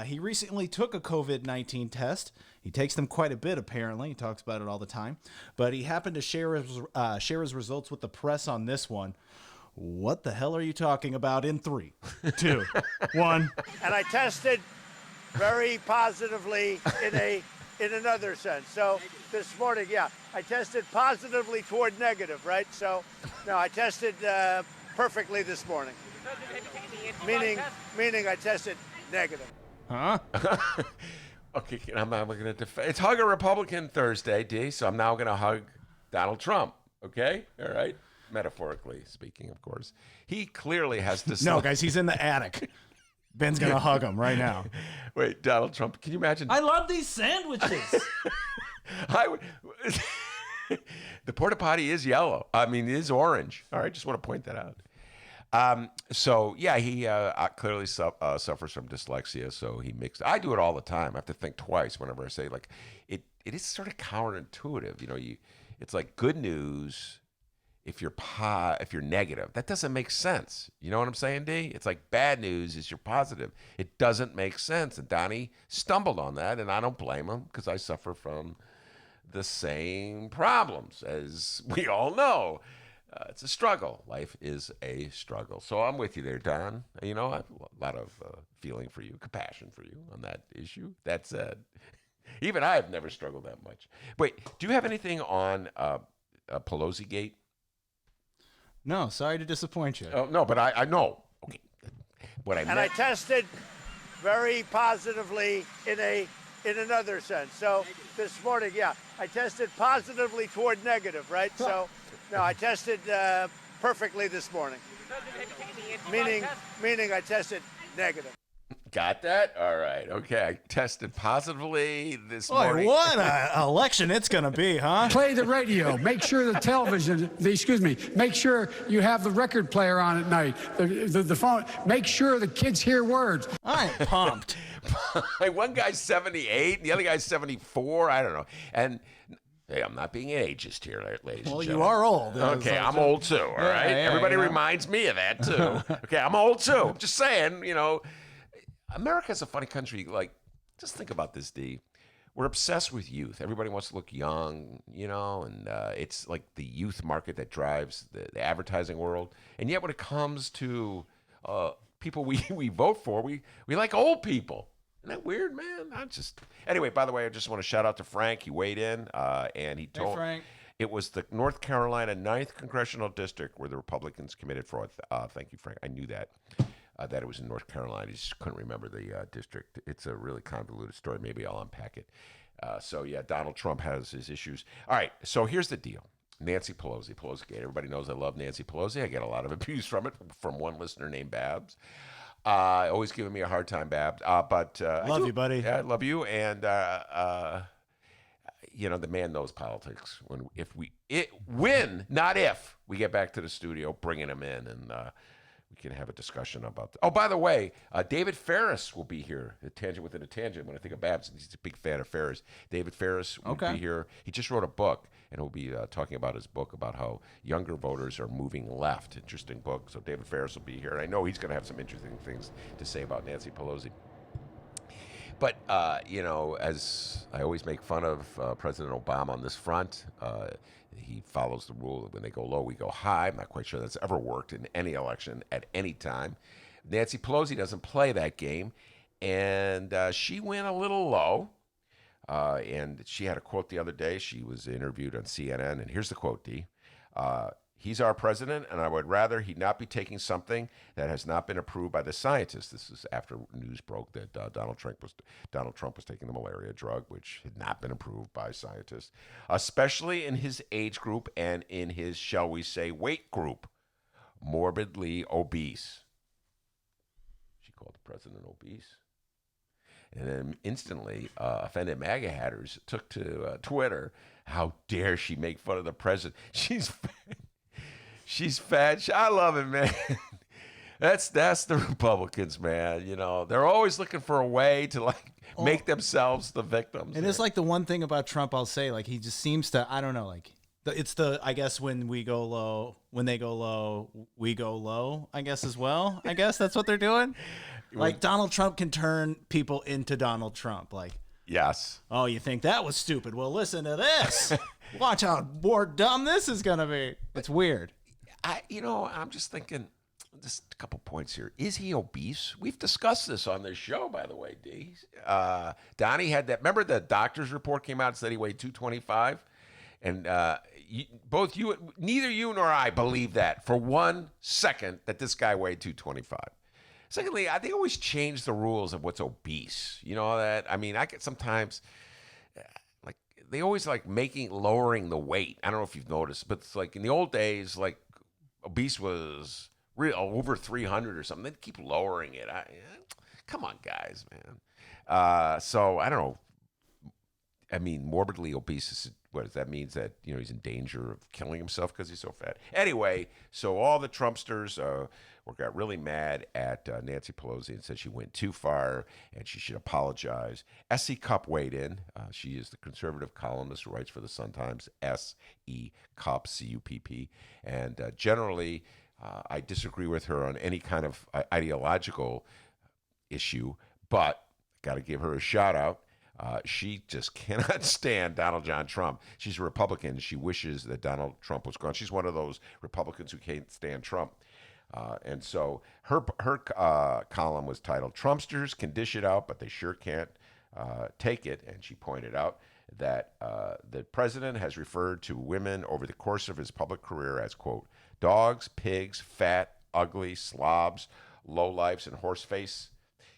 He recently took a COVID-19 test. He takes them quite a bit, apparently. He talks about it all the time. But he happened to share his results with the press on this one. What the hell are you talking about in 3, 2, 1? And I tested very positively in another sense. So this morning, I tested positively toward negative, right? So, no, I tested perfectly this morning. Meaning I tested negative. Huh? Okay, I'm going to defend. It's Hug a Republican Thursday, D, so I'm now going to hug Donald Trump, okay? All right? Metaphorically speaking, of course. He clearly has to... No, guys, he's in the attic. Ben's going to hug him right now. Wait, Donald Trump, can you imagine? I love these sandwiches. The porta potty is yellow. I mean, it is orange. All right, just want to point that out. He clearly suffers from dyslexia, so he mixed. I do it all the time. I have to think twice whenever I say, like, it is sort of counterintuitive. You know, it's like good news if you're negative. That doesn't make sense. You know what I'm saying, D? It's like bad news is you're positive. It doesn't make sense. And Donnie stumbled on that, and I don't blame him because I suffer from the same problems, as we all know. It's a struggle. Life is a struggle. So I'm with you there, Don. You know, I have a lot of feeling for you, compassion for you on that issue. That said, even I have never struggled that much. Wait, do you have anything on Pelosi Gate? No, sorry to disappoint you. Oh, no, but I know. Okay. I tested very positively in another sense. So this morning, I tested positively toward negative, right? So, no, I tested perfectly this morning. Meaning I tested negative. Got that? All right. Okay. I tested positively this morning. Boy, what an election it's going to be, huh? Play the radio. Make sure the television, make sure you have the record player on at night. The phone. Make sure the kids hear words. I'm pumped. One guy's 78, the other guy's 74. I don't know. And hey, I'm not being ageist here, ladies and gentlemen. Well, you are old. Okay, I'm old too, all right? Everybody reminds me of that too. Okay, I'm old too. I'm just saying, you know, America's a funny country. Like, just think about this, D. We're obsessed with youth. Everybody wants to look young, you know, and it's like the youth market that drives the advertising world. And yet when it comes to people we vote for, we like old people. Isn't that weird, man? Anyway, by the way, I just want to shout out to Frank. He weighed in, and he told... Hey, Frank. It was the North Carolina 9th Congressional District where the Republicans committed fraud. Thank you, Frank. I knew that it was in North Carolina. I just couldn't remember the district. It's a really convoluted story. Maybe I'll unpack it. Donald Trump has his issues. All right, so here's the deal. Nancy Pelosi, Pelosiegate. Everybody knows I love Nancy Pelosi. I get a lot of abuse from it from one listener named Babs. Always giving me a hard time, Babs. But Love you, buddy. Yeah, I love you. And you know, the man knows politics. When, not if, we get back to the studio, bringing him in, and we can have a discussion about that. Oh, by the way, David Ferris will be here. A tangent within a tangent. When I think of Babs, he's a big fan of Ferris. David Ferris will be here. He just wrote a book, and he'll be talking about his book about how younger voters are moving left. Interesting book. So David Ferris will be here, and I know he's going to have some interesting things to say about Nancy Pelosi. But, you know, as I always make fun of President Obama on this front, he follows the rule that when they go low, we go high. I'm not quite sure that's ever worked in any election at any time. Nancy Pelosi doesn't play that game, and she went a little low. And she had a quote the other day. She was interviewed on CNN, and here's the quote, D. He's our president, and I would rather he not be taking something that has not been approved by the scientists. This is after news broke that Donald Trump was taking the malaria drug, which had not been approved by scientists, especially in his age group and in his, shall we say, weight group, morbidly obese. She called the president obese. And then instantly, offended MAGA hatters took to Twitter. How dare she make fun of the president? She's fat. She's fat. I love it, man. That's the Republicans, man. You know, they're always looking for a way to make themselves the victims. And it's like the one thing about Trump, I'll say, like he just seems to, I don't know, like I guess when they go low, we go low, I guess as well. I guess that's what they're doing. Like Donald Trump can turn people into Donald Trump. Like, yes. Oh, you think that was stupid? Well, listen to this. Watch how more dumb this is going to be. It's weird. I'm just thinking, just a couple points here. Is he obese? We've discussed this on this show, by the way, D. Donnie had that. Remember the doctor's report came out and said he weighed 225? And neither you nor I believe that for 1 second that this guy weighed 225. Secondly, they always change the rules of what's obese. You know that? I mean, I get sometimes, like, they always lowering the weight. I don't know if you've noticed, but it's like in the old days, like, obese was over 300 or something. They'd keep lowering it. Come on, guys, man. So, I don't know. I mean, morbidly obese, what does that mean? That, you know, he's in danger of killing himself because he's so fat. Anyway, so all the Trumpsters got really mad at Nancy Pelosi and said she went too far and she should apologize. S.E. Cupp weighed in. She is the conservative columnist who writes for the Sun-Times, S.E. Cupp, C-U-P-P. And generally, I disagree with her on any kind of ideological issue, but got to give her a shout out. She just cannot stand Donald John Trump. She's a Republican. She wishes that Donald Trump was gone. She's one of those Republicans who can't stand Trump. And so her column was titled, Trumpsters can dish it out, but they sure can't take it. And she pointed out that the president has referred to women over the course of his public career as, quote, dogs, pigs, fat, ugly, slobs, lowlifes, and horseface.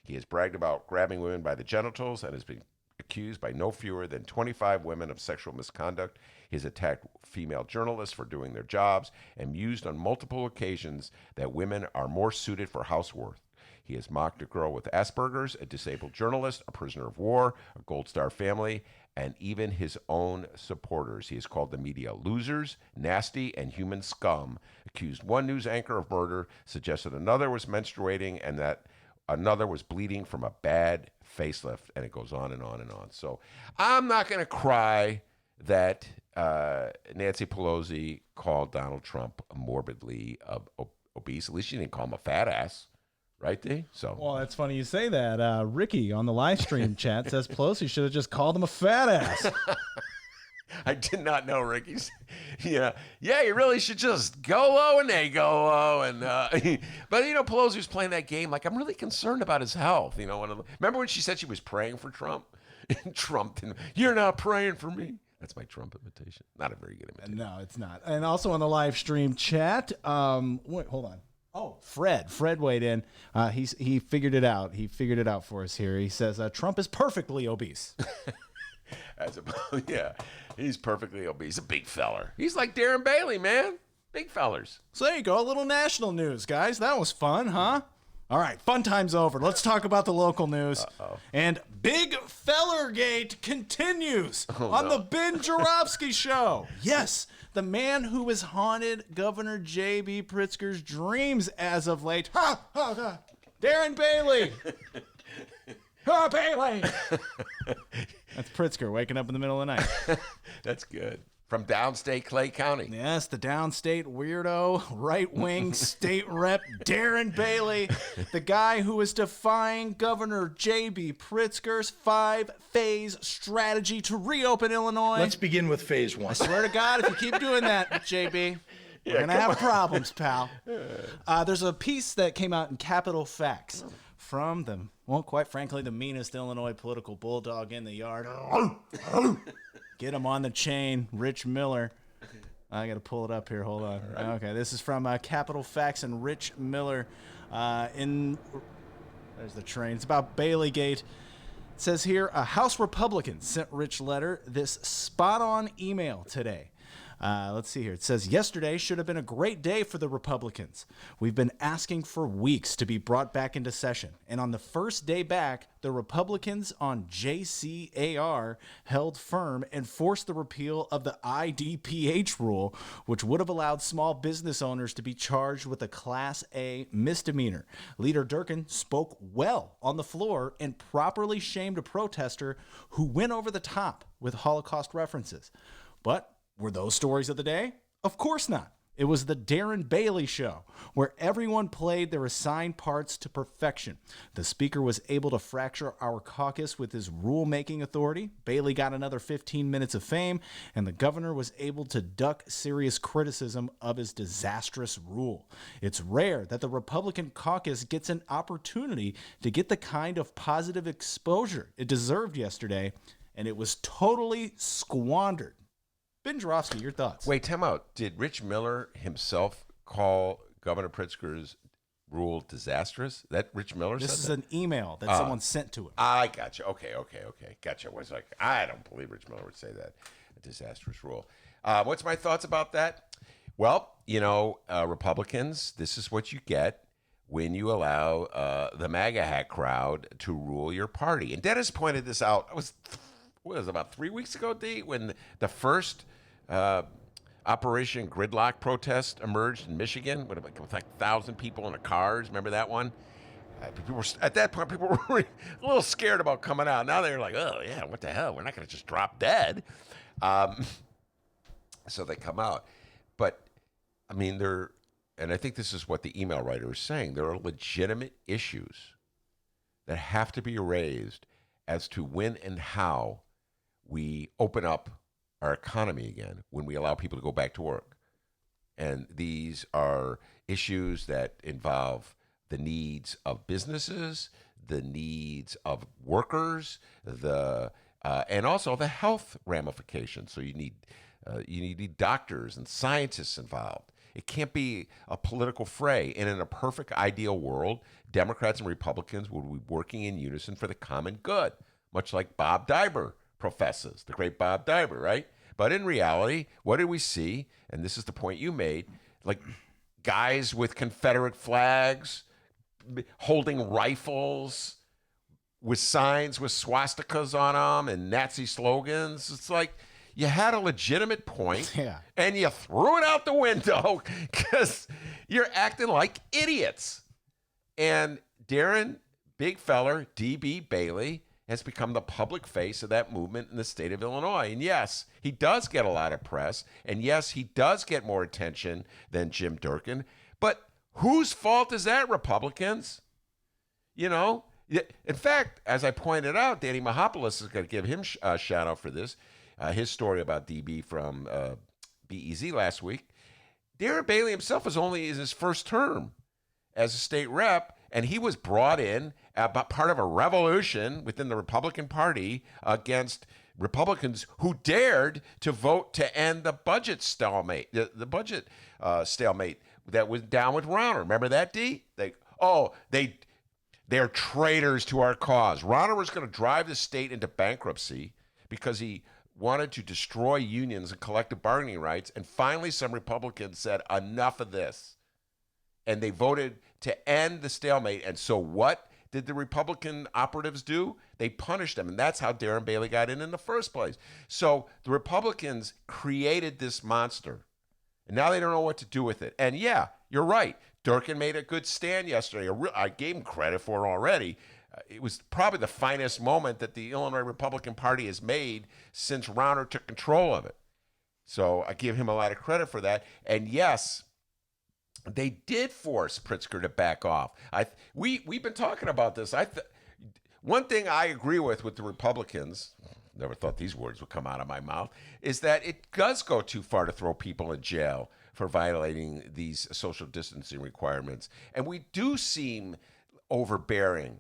He has bragged about grabbing women by the genitals and has been accused by no fewer than 25 women of sexual misconduct. He has attacked female journalists for doing their jobs and mused on multiple occasions that women are more suited for housework. He has mocked a girl with Asperger's, a disabled journalist, a prisoner of war, a Gold Star family, and even his own supporters. He has called the media losers, nasty, and human scum, accused one news anchor of murder, suggested another was menstruating, and that another was bleeding from a bad facelift, and it goes on and on and on. So I'm not going to cry that Nancy Pelosi called Donald Trump morbidly obese. At least she didn't call him a fat ass. Right, D? So. Well, that's funny you say that. Ricky on the live stream chat says Pelosi should have just called him a fat ass. I did not know Ricky's. Yeah, you really should just go low and they go low. And but you know, Pelosi was playing that game like I'm really concerned about his health. You know, remember when she said she was praying for Trump? And Trump didn't. You're not praying for me. That's my Trump imitation. Not a very good imitation. No, it's not. And also on the live stream chat, wait, hold on. Oh, Fred weighed in. He figured it out. He figured it out for us here. He says Trump is perfectly obese. Yeah, he's perfectly obese. A big feller. He's like Darren Bailey, man. Big fellers. So there you go. A little national news, guys. That was fun, huh? All right, fun time's over. Let's talk about the local news. And Big Fellergate continues on the Ben Joravsky Show. Yes, the man who has haunted Governor J.B. Pritzker's dreams as of late. Ha, ha, ha. Darren Bailey. Oh, Bailey. That's Pritzker waking up in the middle of the night. That's good. From downstate Clay County. Yes, the downstate weirdo, right-wing state rep Darren Bailey, the guy who is defying Governor J.B. Pritzker's 5-phase strategy to reopen Illinois. Let's begin with phase 1. I swear to God, if you keep doing that, J.B., we're going to have problems, pal. There's a piece that came out in Capital Facts from the, well, quite frankly, the meanest Illinois political bulldog in the yard. Get him on the chain, Rich Miller. I got to pull it up here. Hold on. Right. Okay, this is from Capital Facts and Rich Miller. There's the train. It's about Baileygate. It says here, a House Republican sent Rich Letter this spot-on email today. Let's see here. It says, yesterday should have been a great day for the Republicans. We've been asking for weeks to be brought back into session. And on the first day back, the Republicans on JCAR held firm and forced the repeal of the IDPH rule, which would have allowed small business owners to be charged with a Class A misdemeanor. Leader Durkin spoke well on the floor and properly shamed a protester who went over the top with Holocaust references. But were those stories of the day? Of course not. It was the Darren Bailey Show, where everyone played their assigned parts to perfection. The speaker was able to fracture our caucus with his rule-making authority. Bailey got another 15 minutes of fame, and the governor was able to duck serious criticism of his disastrous rule. It's rare that the Republican caucus gets an opportunity to get the kind of positive exposure it deserved yesterday, and it was totally squandered. Ben Joravsky, your thoughts? Wait, time out. Did Rich Miller himself call Governor Pritzker's rule disastrous? That Rich Miller said This is that? an email that someone sent to him. I gotcha. Okay. Gotcha. I was like, I don't believe Rich Miller would say that. A disastrous rule. What's my thoughts about that? Well, Republicans, this is what you get when you allow the MAGA hack crowd to rule your party. And Dennis pointed this out. What was it, about 3 weeks ago, D, when the first Operation Gridlock protest emerged in Michigan with like 1,000 people in the cars. Remember that one? At that point, people were a little scared about coming out. Now they're like, oh, yeah, what the hell? We're not going to just drop dead. So they come out. But, I mean, and I think this is what the email writer is saying, there are legitimate issues that have to be raised as to when and how we open up our economy again, when we allow people to go back to work. And these are issues that involve the needs of businesses, the needs of workers, and also the health ramifications. So you need doctors and scientists involved. It can't be a political fray. And in a perfect ideal world, Democrats and Republicans would be working in unison for the common good, much like Bob Dibert professes, the great Bob Dibert, right? But in reality, what do we see? And this is the point you made, like guys with Confederate flags, holding rifles, with signs with swastikas on them and Nazi slogans. It's like you had a legitimate point, and you threw it out the window because you're acting like idiots. And Darren, big feller, D.B. Bailey, has become the public face of that movement in the state of Illinois. And yes, he does get a lot of press. And yes, he does get more attention than Jim Durkin. But whose fault is that, Republicans? In fact, as I pointed out, Danny Mahopoulos is going to give him a shout out for this. His story about DB from BEZ last week. Darren Bailey himself is only in his first term as a state rep, and he was brought in part of a revolution within the Republican Party against Republicans who dared to vote to end the budget stalemate, the budget stalemate that was down with Rauner. Remember that, D? They're traitors to our cause. Rauner was going to drive the state into bankruptcy because he wanted to destroy unions and collective bargaining rights. And finally, some Republicans said, enough of this. And they voted to end the stalemate. And so what did the Republican operatives do? They punished them. And that's how Darren Bailey got in the first place. So the Republicans created this monster. And now they don't know what to do with it. And yeah, you're right. Durkin made a good stand yesterday. I gave him credit for it already. It was probably the finest moment that the Illinois Republican Party has made since Rauner took control of it. So I give him a lot of credit for that. And yes, they did force Pritzker to back off. We've been talking about this. One thing I agree with the Republicans, never thought these words would come out of my mouth, is that it does go too far to throw people in jail for violating these social distancing requirements. And we do seem overbearing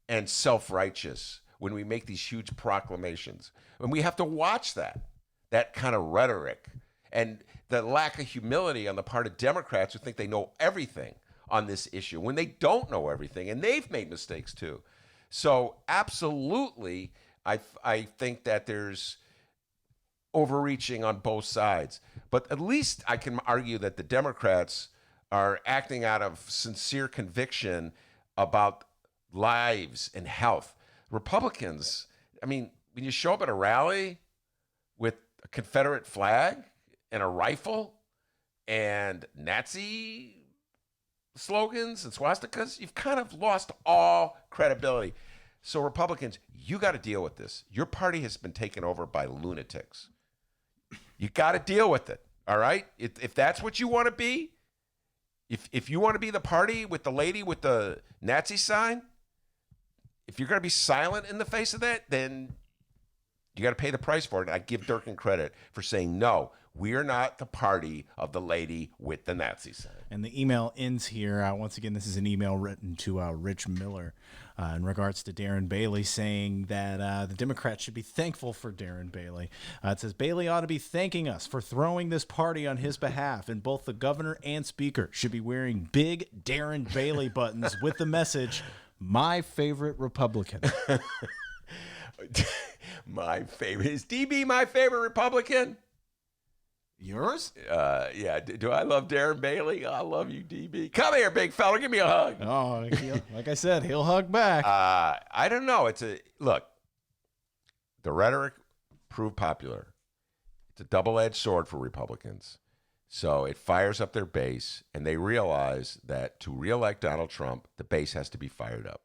and self-righteous when we make these huge proclamations. And we have to watch that kind of rhetoric and the lack of humility on the part of Democrats who think they know everything on this issue when they don't know everything, and they've made mistakes too. So absolutely, I think that there's overreaching on both sides. But at least I can argue that the Democrats are acting out of sincere conviction about lives and health. Republicans, I mean, when you show up at a rally with a Confederate flag and a rifle and Nazi slogans and swastikas, you've kind of lost all credibility. So Republicans, you got to deal with this. Your party has been taken over by lunatics. You got to deal with it, all right? If that's what you want to be, if you want to be the party with the lady with the Nazi sign, if you're going to be silent in the face of that, then you got to pay the price for it. And I give Durkin credit for saying, no, we are not the party of the lady with the Nazi sign. And the email ends here. Once again, this is an email written to Rich Miller in regards to Darren Bailey, saying that the Democrats should be thankful for Darren Bailey. It says, Bailey ought to be thanking us for throwing this party on his behalf, and both the governor and speaker should be wearing big Darren Bailey buttons with the message, my favorite Republican. My favorite. Is DB my favorite Republican? Yours? Yeah. Do I love Darren Bailey? I love you, DB. Come here, big fella. Give me a hug. Oh, like I said, he'll hug back. I don't know. Look, the rhetoric proved popular. It's a double-edged sword for Republicans. So it fires up their base, and they realize that to reelect Donald Trump, the base has to be fired up.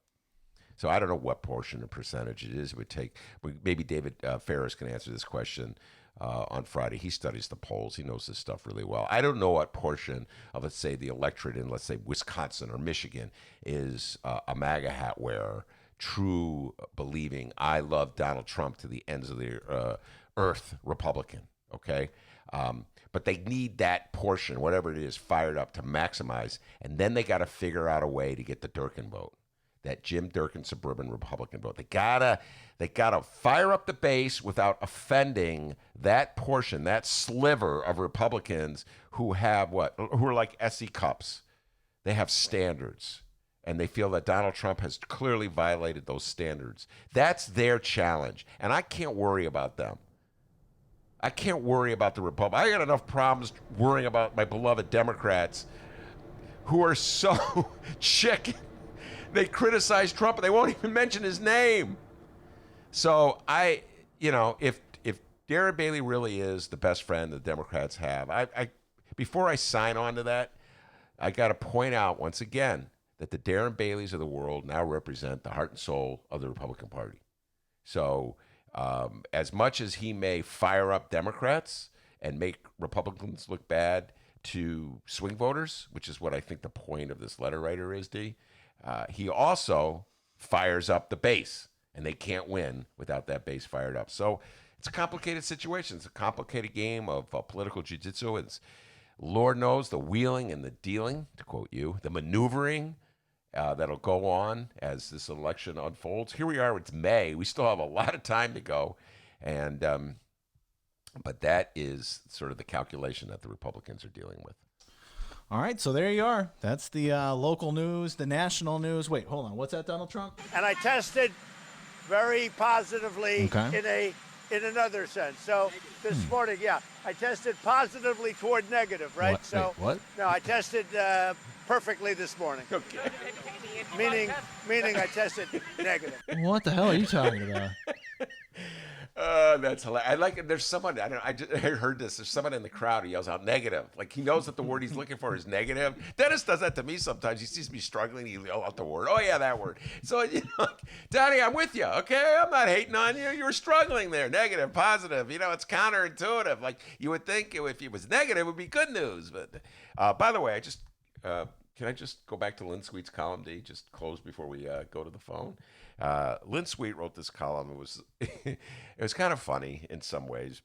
So I don't know what portion or percentage it is. It would take. Maybe David Ferris can answer this question on Friday. He studies the polls. He knows this stuff really well. I don't know what portion of, let's say, the electorate in, let's say, Wisconsin or Michigan is a MAGA hat wearer, true believing I love Donald Trump to the ends of the earth Republican, okay? But they need that portion, whatever it is, fired up to maximize, and then they got to figure out a way to get the Durkin vote, that Jim Durkin suburban Republican vote. They gotta fire up the base without offending that portion, that sliver of Republicans who are like SE cups. They have standards, and they feel that Donald Trump has clearly violated those standards. That's their challenge, and I can't worry about them. I can't worry about the Republicans. I got enough problems worrying about my beloved Democrats who are so chicken. They criticize Trump, but they won't even mention his name. So if Darren Bailey really is the best friend the Democrats have, before I sign on to that, I got to point out once again that the Darren Baileys of the world now represent the heart and soul of the Republican Party. So as much as he may fire up Democrats and make Republicans look bad to swing voters, which is what I think the point of this letter writer is, D, he also fires up the base, and they can't win without that base fired up. So it's a complicated situation. It's a complicated game of political jiu-jitsu. It's, Lord knows, the wheeling and the dealing, to quote you, the maneuvering that'll go on as this election unfolds. Here we are, it's May. We still have a lot of time to go. And but that is sort of the calculation that the Republicans are dealing with. All right, so there you are. That's the local news, the national news. Wait, hold on. What's that, Donald Trump? And I tested very positively in a in another sense. So this morning, I tested positively toward negative, right? What? So Wait, what? No, I tested perfectly this morning. Okay. Meaning I tested negative. What the hell are you talking about? That's hilarious. I like it. There's someone, I heard this. There's someone in the crowd who yells out negative. Like he knows that the word he's looking for is negative. Dennis does that to me sometimes. He sees me struggling. He yells out the word. Oh, yeah, that word. So, Donnie, I'm with you. Okay. I'm not hating on you. You were struggling there. Negative, positive. It's counterintuitive. Like you would think if it was negative, it would be good news. But by the way, can I just go back to Lynn Sweet's column, D? Just close before we go to the phone. Lynn Sweet wrote this column. It was kind of funny in some ways.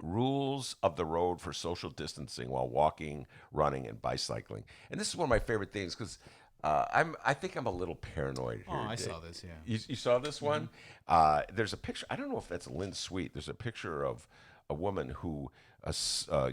Rules of the road for social distancing while walking, running, and bicycling. And this is one of my favorite things because I think I'm a little paranoid here. I saw this, yeah. You saw this one? There's a picture. I don't know if that's Lynn Sweet. There's a picture of a woman who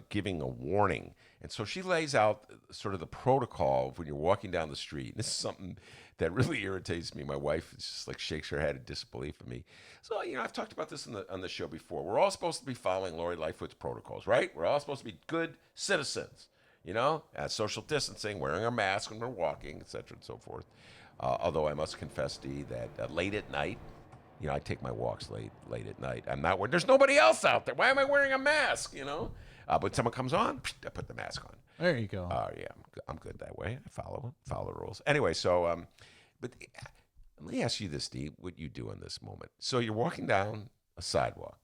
giving a warning. And so she lays out sort of the protocol of when you're walking down the street. And this is something that really irritates me. My wife just like shakes her head in disbelief at me. So, I've talked about this on the show before. We're all supposed to be following Lori Lightfoot's protocols, right? We're all supposed to be good citizens, social distancing, wearing our mask when we're walking, et cetera, and so forth. Although I must confess, Dee, that late at night, I take my walks late at night. I'm not wearing, there's nobody else out there. Why am I wearing a mask, But someone comes on, I put the mask on. There you go. Yeah, I'm good that way. I follow the rules. Anyway, so, but let me ask you this, Dee, what you do in this moment. So you're walking down a sidewalk,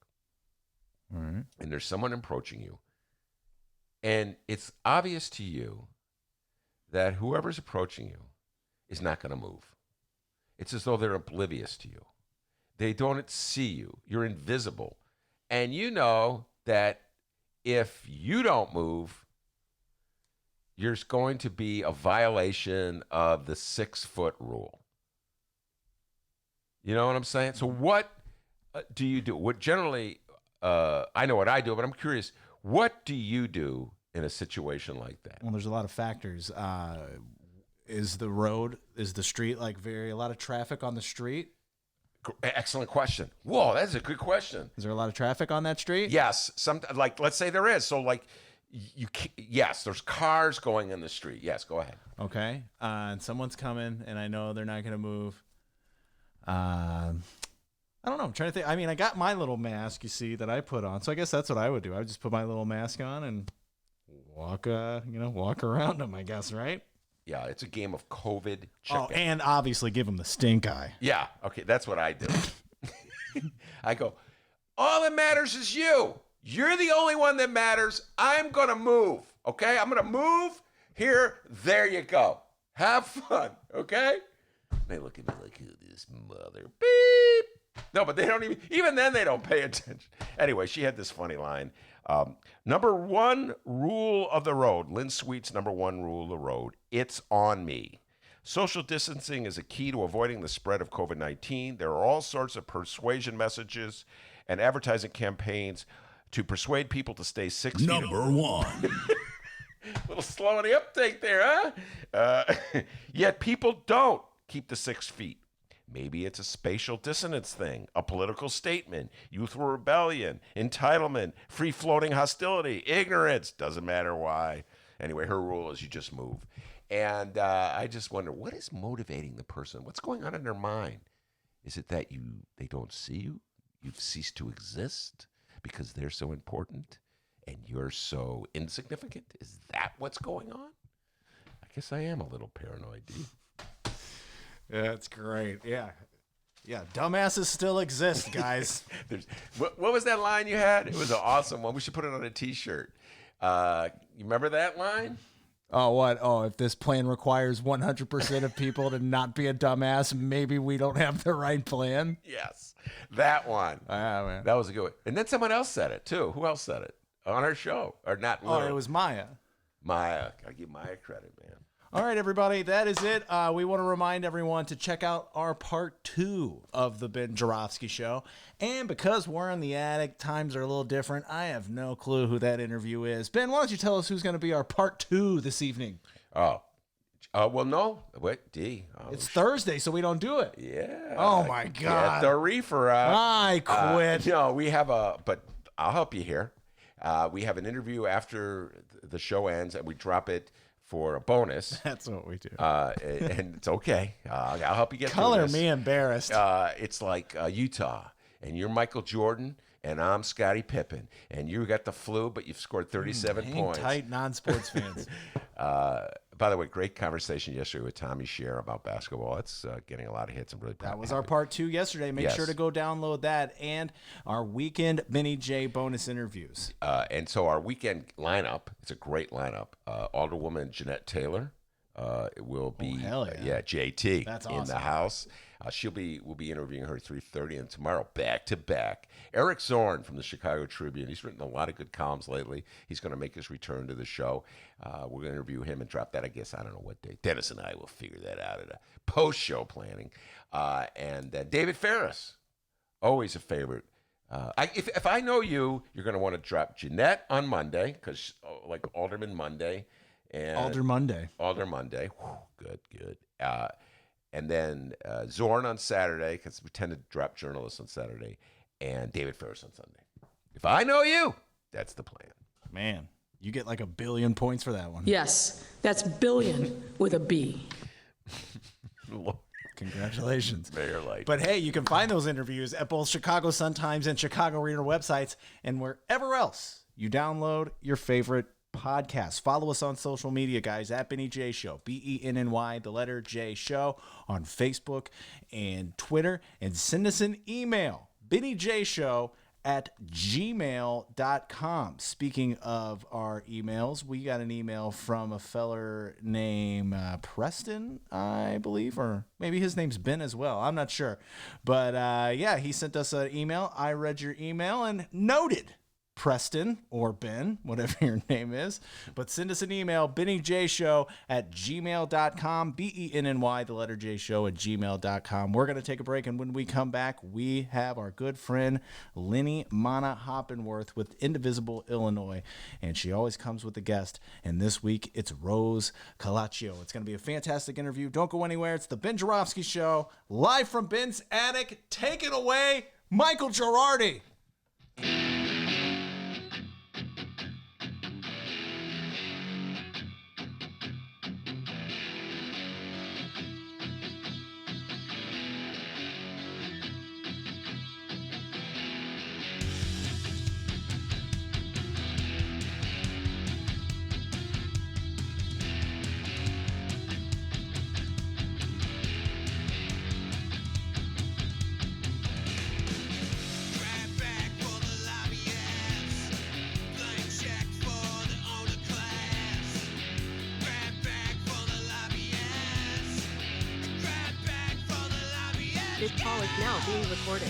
All right. and there's someone approaching you, and it's obvious to you that whoever's approaching you is not going to move. It's as though they're oblivious to you. They don't see you. You're invisible. And you know that if you don't move, there's going to be a violation of the 6-foot rule. You know what I'm saying? So what do you do? What generally, I know what I do, but I'm curious, what do you do in a situation like that? Well, there's a lot of factors. Is the street like a lot of traffic on the street? Excellent question. Whoa, that's a good question. Is there a lot of traffic on that street? Yes. Let's say there is. So yes, there's cars going in the street. Yes, go ahead. Okay. And someone's coming, and I know they're not going to move. I don't know. I'm trying to think. I mean, I got my little mask, you see, that I put on. So I guess that's what I would do. I would just put my little mask on and walk around them, I guess, right? Yeah, it's a game of COVID chicken. Oh, and obviously give them the stink eye. Yeah, okay, that's what I do. I go, all that matters is you. You're the only one that matters. I'm going to move, okay? I'm going to move here. There you go. Have fun, okay? They look at me like, oh, this mother beep. No, but they don't even then they don't pay attention. Anyway, she had this funny line. Number one rule of the road, Lynn Sweet's number one rule of the road, it's on me. Social distancing is a key to avoiding the spread of COVID-19. There are all sorts of persuasion messages and advertising campaigns to persuade people to stay 6 feet. Number one. A little slow in the uptake there, huh? Yet people don't keep the 6 feet. Maybe it's a spatial dissonance thing, a political statement, youthful rebellion, entitlement, free-floating hostility, ignorance, doesn't matter why. Anyway, her rule is you just move. And I just wonder, what is motivating the person? What's going on in their mind? Is it that they don't see you? You've ceased to exist because they're so important and you're so insignificant? Is that what's going on? I guess I am a little paranoid, D. Yeah, that's great. Yeah. Yeah, dumbasses still exist, guys. What was that line you had? It was an awesome one. We should put it on a T-shirt. You remember that line? Oh, what? Oh, if this plan requires 100% of people to not be a dumbass, maybe we don't have the right plan? Yes, that one. Man. That was a good one. And then someone else said it, too. Who else said it? On our show. Or not. Oh, it was Maya. Maya. Gotta give Maya credit, man. All right, everybody, that is it. We want to remind everyone to check out our part 2 of the Ben Joravsky Show. And because we're in the attic, times are a little different. I have no clue who that interview is. Ben, why don't you tell us who's going to be our part 2 this evening? Oh, Well, no. Wait, D. Oh, It's Thursday, so we don't do it. Yeah. Oh, my Get God. the reefer out. I quit. No, we have but I'll help you here. We have an interview after the show ends, and we drop it for a bonus. That's what we do. And it's okay. I'll help you get through Color this. me embarrassed. It's like Utah, and you're Michael Jordan, and I'm Scottie Pippen, and you got the flu, but you've scored 37 Hang points. tight, non-sports fans. By the way, great conversation yesterday with Tommy Scher about basketball. It's getting a lot of hits. I'm really proud. That was our part 2 yesterday. Make Yes. sure to go download that and our weekend Benny J bonus interviews. And so our weekend lineup, it's a great lineup. Alderwoman Jeanette Taylor will be, hell yeah. JT That's in awesome. the house. We'll be interviewing her at 3:30, and tomorrow back to back. Eric Zorn from the Chicago Tribune. He's written a lot of good columns lately. He's going to make his return to the show. We're going to interview him and drop that. I guess I don't know what day. Dennis and I will figure that out at a post-show planning. And David Ferris, always a favorite. If I know you, you're going to want to drop Jeanette on Monday, because like Alderman Monday. And Alder Monday. Alder Monday. Whew, good. And then Zorn on Saturday, because we tend to drop journalists on Saturday, and David Ferris on Sunday. If I know you, that's the plan. Man, you get like 1 billion points for that one. Yes, that's billion with a B. Congratulations. Mayor Light. But hey, you can find those interviews at both Chicago Sun-Times and Chicago Reader websites and wherever else you download your favorite podcast. Follow us on social media, guys, at Benny J Show, BENNY, the letter J Show, on Facebook and Twitter, and send us an email, BennyJShow@gmail.com. Speaking of our emails, we got an email from a feller named Preston, I believe, or maybe his name's Ben as well. I'm not sure. But yeah, he sent us an email. I read your email and noted Preston or Ben, whatever your name is. But send us an email, BennyJShow@gmail.com, BENNY, the letter J Show @gmail.com. We're going to take a break, and when we come back, we have our good friend Lenny Mana Hoppenworth with Indivisible, Illinois, and she always comes with a guest, and this week it's Rose Calaccio. It's going to be a fantastic interview. Don't go anywhere. It's the Ben Joravsky Show, live from Ben's attic. Take it away, Michael Girardi. This call is now being recorded.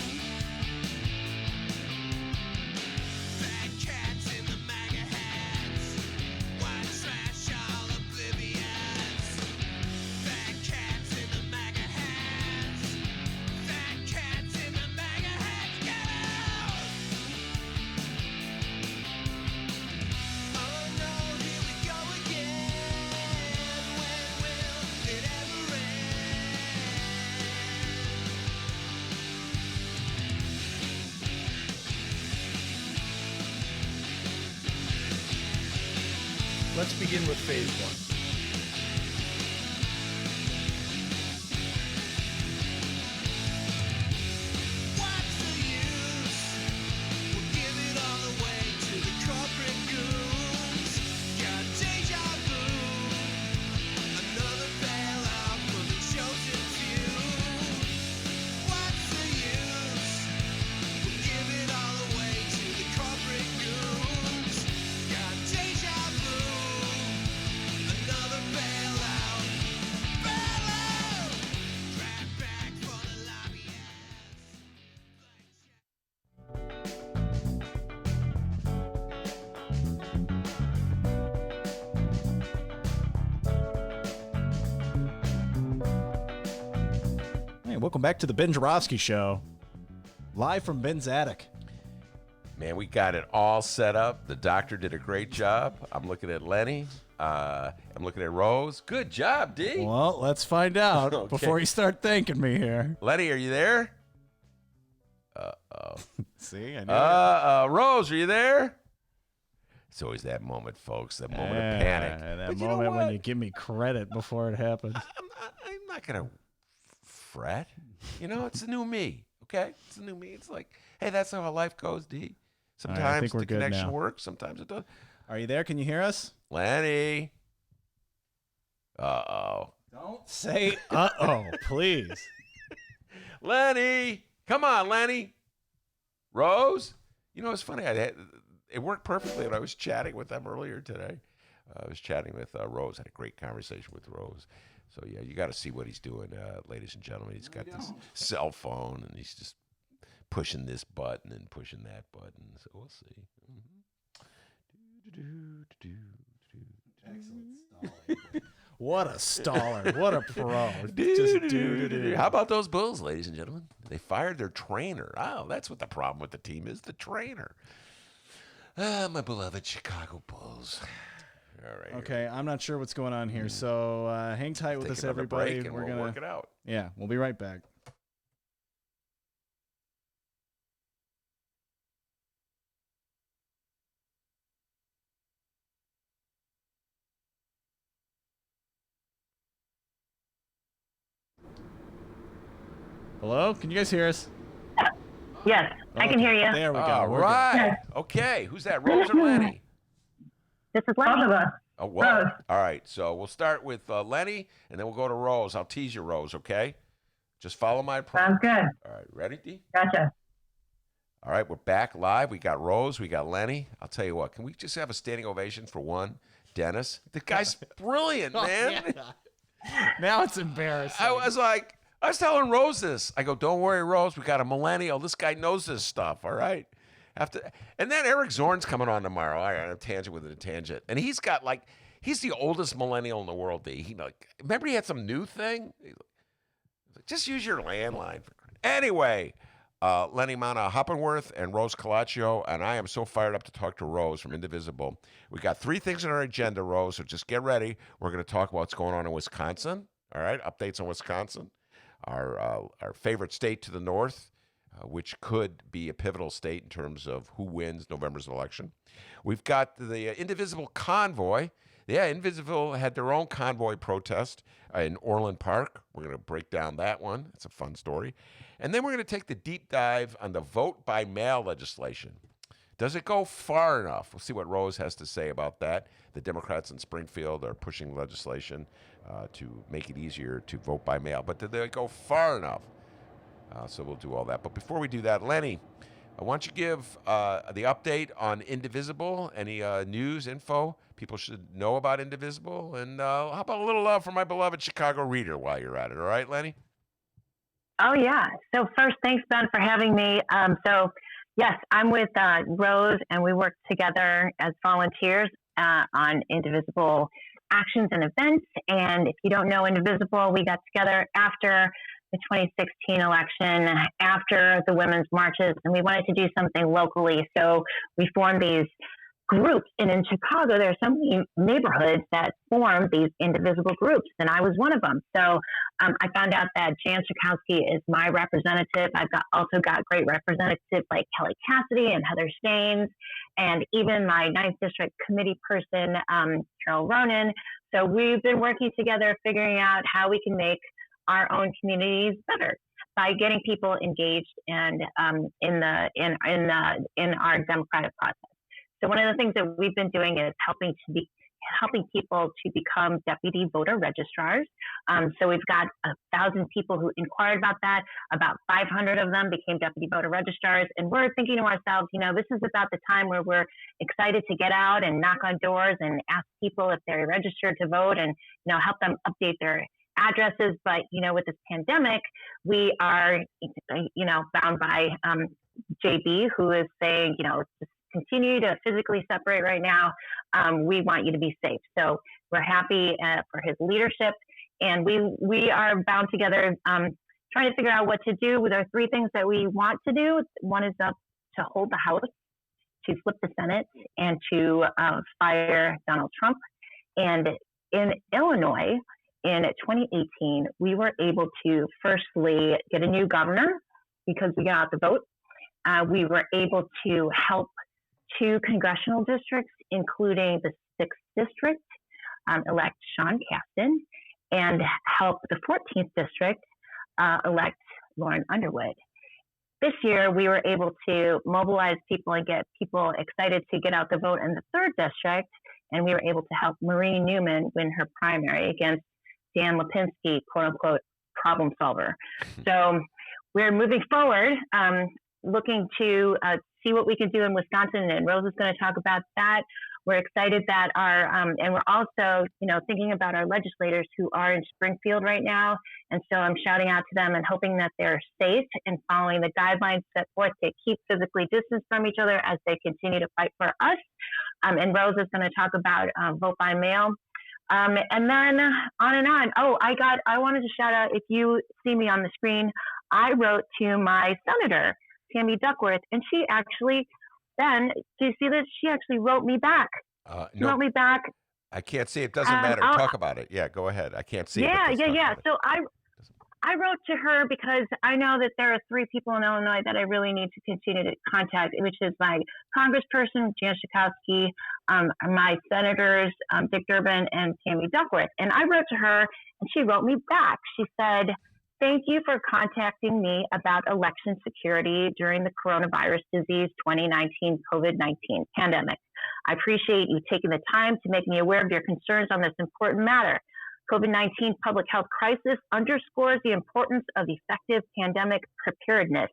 Let's begin with phase 1. Welcome back to the Ben Joravsky Show, live from Ben's attic. Man, we got it all set up. The doctor did a great job. I'm looking at Lenny. I'm looking at Rose. Good job, D. Well, let's find out Okay. before you start thanking me here. Lenny, are you there? See, I knew it. Rose, are you there? It's always that moment, folks, that moment of panic. That But you know moment when what? you give me credit before it happens. I'm not going to fret. You know, it's a new me, okay? It's a new me. It's like, hey, that's how life goes, D. All right, I Sometimes think we're the good connection now. works, sometimes it doesn't. Are you there? Can you hear us? Lenny. Uh-oh. Don't say uh-oh, please. Lenny. Come on, Lenny. Rose. You know, it's funny. It worked perfectly when I was chatting with them earlier today. I was chatting with Rose. Had a great conversation with Rose. So, yeah, you got to see what he's doing, ladies and gentlemen. He's got this cell phone, and he's just pushing this button and pushing that button. So we'll see. What a staller. What a pro. Just do. How about those Bulls, ladies and gentlemen? They fired their trainer. Oh, that's what the problem with the team is, the trainer. My beloved Chicago Bulls. All right. Okay, I'm not sure what's going on here, so hang tight with Take us, another everybody. break and we'll gonna work it out. Yeah, we'll be right back. Hello? Can you guys hear us? Yes, I can hear you. There we go. All We're right. Okay. Who's that, Rose or Lenny? This is Lenny. Both of us. Oh, whoa. All right. So we'll start with Lenny, and then we'll go to Rose. I'll tease you, Rose, okay? Just follow my prompts. Sounds good. All right. Ready, D? Gotcha. All right. We're back live. We got Rose. We got Lenny. I'll tell you what. Can we just have a standing ovation for one? Dennis. The guy's brilliant, man. Now it's embarrassing. I was telling Rose this. I go, don't worry, Rose. We got a millennial. This guy knows this stuff, all right? And then Eric Zorn's coming on tomorrow. All right, a tangent within a tangent. And he's got he's the oldest millennial in the world, D. Remember he had some new thing? Just use your landline. Anyway, Lenny Mana Hoppenworth and Rose Colaccio, and I am so fired up to talk to Rose from Indivisible. We got 3 things on our agenda, Rose, so just get ready. We're going to talk about what's going on in Wisconsin, all right? Updates on Wisconsin, our favorite state to the north, which could be a pivotal state in terms of who wins November's election. We've got the Indivisible convoy. Yeah, Indivisible had their own convoy protest in Orland Park. We're going to break down that one. It's a fun story. And then we're going to take the deep dive on the vote-by-mail legislation. Does it go far enough? We'll see what Rose has to say about that. The Democrats in Springfield are pushing legislation to make it easier to vote by mail. But did they go far enough? So we'll do all that. But before we do that, Lenny, why don't you give the update on Indivisible, any news, info people should know about Indivisible, and how about a little love for my beloved Chicago reader while you're at it, all right, Lenny? Oh, yeah. So first, thanks, Ben, for having me. So, yes, I'm with Rose, and we work together as volunteers on Indivisible actions and events. And if you don't know Indivisible, we got together after the 2016 election, after the women's marches, and we wanted to do something locally. So we formed these groups. And in Chicago, there are so many neighborhoods that form these indivisible groups, and I was one of them. So I found out that Jan Schakowsky is my representative. I've also got great representatives like Kelly Cassidy and Heather Staines, and even my 9th District committee person, Carol Ronan. So we've been working together, figuring out how we can make our own communities better by getting people engaged and in our democratic process. So one of the things that we've been doing is helping people to become deputy voter registrars. So we've got 1,000 people who inquired about that. About 500 of them became deputy voter registrars. And we're thinking to ourselves, this is about the time where we're excited to get out and knock on doors and ask people if they're registered to vote and, help them update their addresses. But, with this pandemic, we are, bound by JB, who is saying, just continue to physically separate right now. We want you to be safe. So we're happy for his leadership. And we are bound together trying to figure out what to do with our 3 things that we want to do. One is to hold the House, to flip the Senate, and to fire Donald Trump. And in Illinois, in 2018, we were able to firstly get a new governor because we got out the vote. We were able to help 2 congressional districts, including the 6th district, elect Sean Casten, and help the 14th district elect Lauren Underwood. This year, we were able to mobilize people and get people excited to get out the vote in the 3rd district, and we were able to help Marie Newman win her primary against Dan Lipinski, quote-unquote, problem solver. So we're moving forward, looking to see what we can do in Wisconsin, and Rose is going to talk about that. We're excited that and we're also, thinking about our legislators who are in Springfield right now. And so I'm shouting out to them and hoping that they're safe and following the guidelines set forth to keep physically distanced from each other as they continue to fight for us. And Rose is going to talk about vote by mail. And then on and on. Oh, I wanted to shout out, if you see me on the screen, I wrote to my senator, Tammy Duckworth, and she actually, Ben, do you see this? She actually wrote me back. She wrote me back. I can't see it. Doesn't matter. Talk about it. Yeah, go ahead. I can't see it. Yeah. So I wrote to her because I know that there are 3 people in Illinois that I really need to continue to contact, which is my congressperson, Jan Schakowsky, my senators, Dick Durbin and Tammy Duckworth. And I wrote to her and she wrote me back. She said, "Thank you for contacting me about election security during the coronavirus disease 2019 COVID-19 pandemic. I appreciate you taking the time to make me aware of your concerns on this important matter. COVID-19 public health crisis underscores the importance of effective pandemic preparedness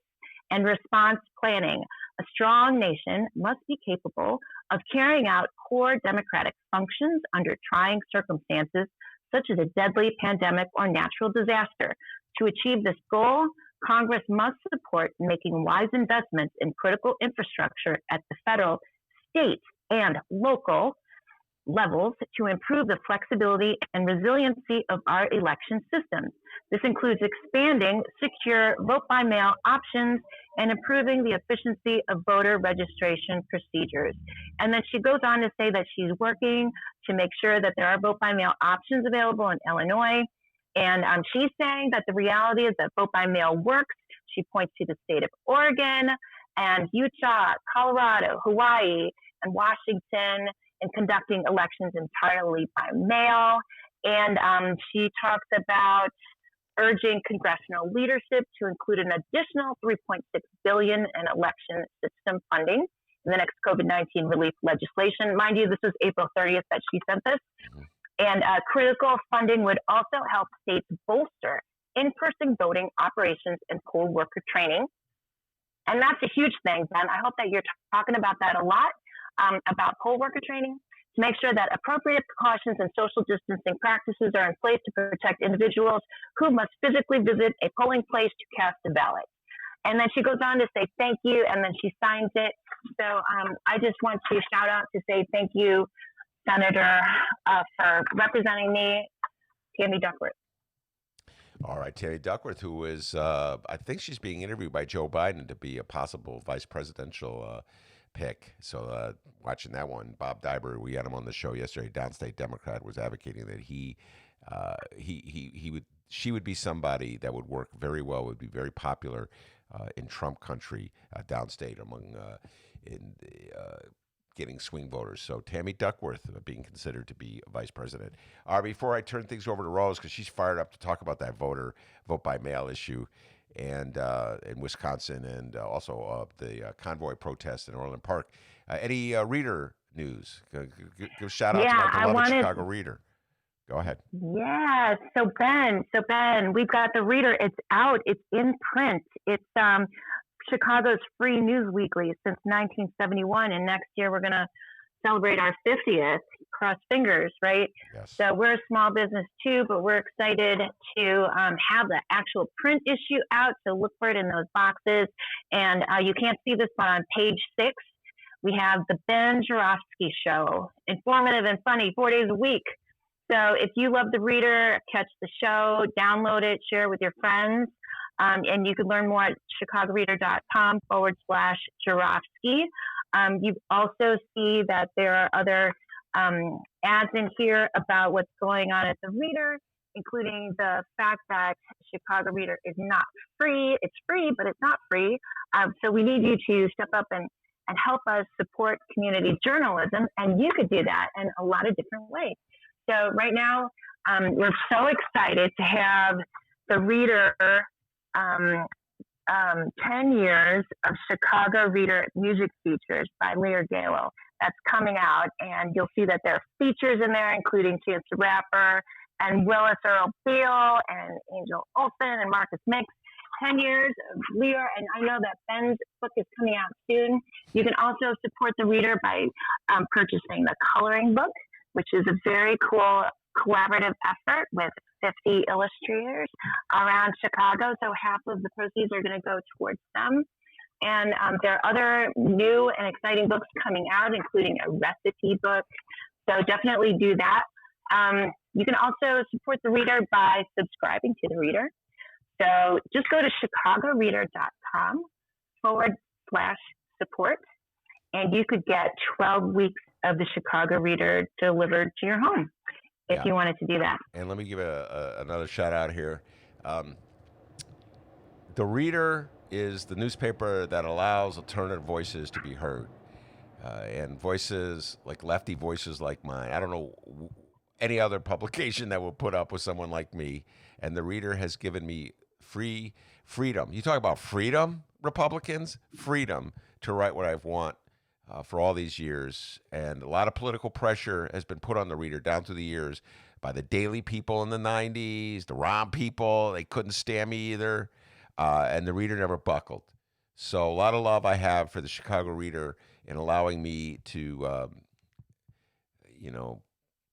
and response planning. A strong nation must be capable of carrying out core democratic functions under trying circumstances, such as a deadly pandemic or natural disaster. To achieve this goal, Congress must support making wise investments in critical infrastructure at the federal, state, and local levels to improve the flexibility and resiliency of our election systems. This includes expanding secure vote-by-mail options and improving the efficiency of voter registration procedures." And then she goes on to say that she's working to make sure that there are vote-by-mail options available in Illinois. And she's saying that the reality is that vote-by-mail works. She points to the state of Oregon and Utah, Colorado, Hawaii, and Washington in conducting elections entirely by mail. And she talks about urging congressional leadership to include an additional $3.6 billion in election system funding in the next COVID-19 relief legislation. Mind you, this is April 30th that she sent this. And critical funding would also help states bolster in-person voting operations and poll worker training. And that's a huge thing, Ben. I hope that you're talking about that a lot, about poll worker training, to make sure that appropriate precautions and social distancing practices are in place to protect individuals who must physically visit a polling place to cast a ballot. And then she goes on to say thank you, and then she signs it. So I just want to shout out to say thank you, Senator, for representing me, Tammy Duckworth. All right, Tammy Duckworth, who is, I think she's being interviewed by Joe Biden to be a possible vice presidential pick. So watching that one, Bob Diber, we had him on the show yesterday. Downstate Democrat was advocating that she would be somebody that would work very well, would be very popular in Trump country, downstate among getting swing voters. So Tammy Duckworth being considered to be vice president. Before I turn things over to Rose, because she's fired up to talk about that vote by mail issue, and in Wisconsin, and also the convoy protest in Orland Park. Any reader news? Give a shout out to my beloved Chicago Reader. Go ahead. Yeah. So Ben, we've got the Reader. It's out. It's in print. It's Chicago's free news weekly since 1971, and next year we're going to celebrate our 50th. Cross fingers, right? Yes. So we're a small business too, but we're excited to have the actual print issue out. So look for it in those boxes. And you can't see this, but on page 6, we have the Ben Joravsky Show, informative and funny 4 days a week. So if you love the Reader, catch the show, download it, share it with your friends. And you can learn more at chicagoreader.com/Joravsky. You also see that there are other ads in here about what's going on at the Reader, including the fact that Chicago Reader is not free. It's free, but it's not free. So we need you to step up and help us support community journalism. And you could do that in a lot of different ways. So right now, we're so excited to have the Reader 10 years of Chicago Reader music features by Lear Galo. That's coming out, and you'll see that there are features in there, including Chance the Rapper and Willis Earl Beal and Angel Olsen and Marcus Mix. 10 years of Lear, and I know that Ben's book is coming out soon. You can also support the Reader by purchasing the coloring book, which is a very cool collaborative effort with 50 illustrators around Chicago. So half of the proceeds are going to go towards them. And there are other new and exciting books coming out, including a recipe book. So definitely do that. You can also support the Reader by subscribing to the Reader. So just go to chicagoreader.com/support, and you could get 12 weeks of the Chicago Reader delivered to your home if you wanted to do that. And let me give another shout out here. The Reader is the newspaper that allows alternative voices to be heard. And voices like lefty voices like mine. I don't know any other publication that will put up with someone like me. And the Reader has given me freedom. You talk about freedom, Republicans? Freedom to write what I want for all these years. And a lot of political pressure has been put on the Reader down through the years by the Daily people in the 90s, the Rom people. They couldn't stand me either. And the Reader never buckled. So a lot of love I have for the Chicago Reader in allowing me to,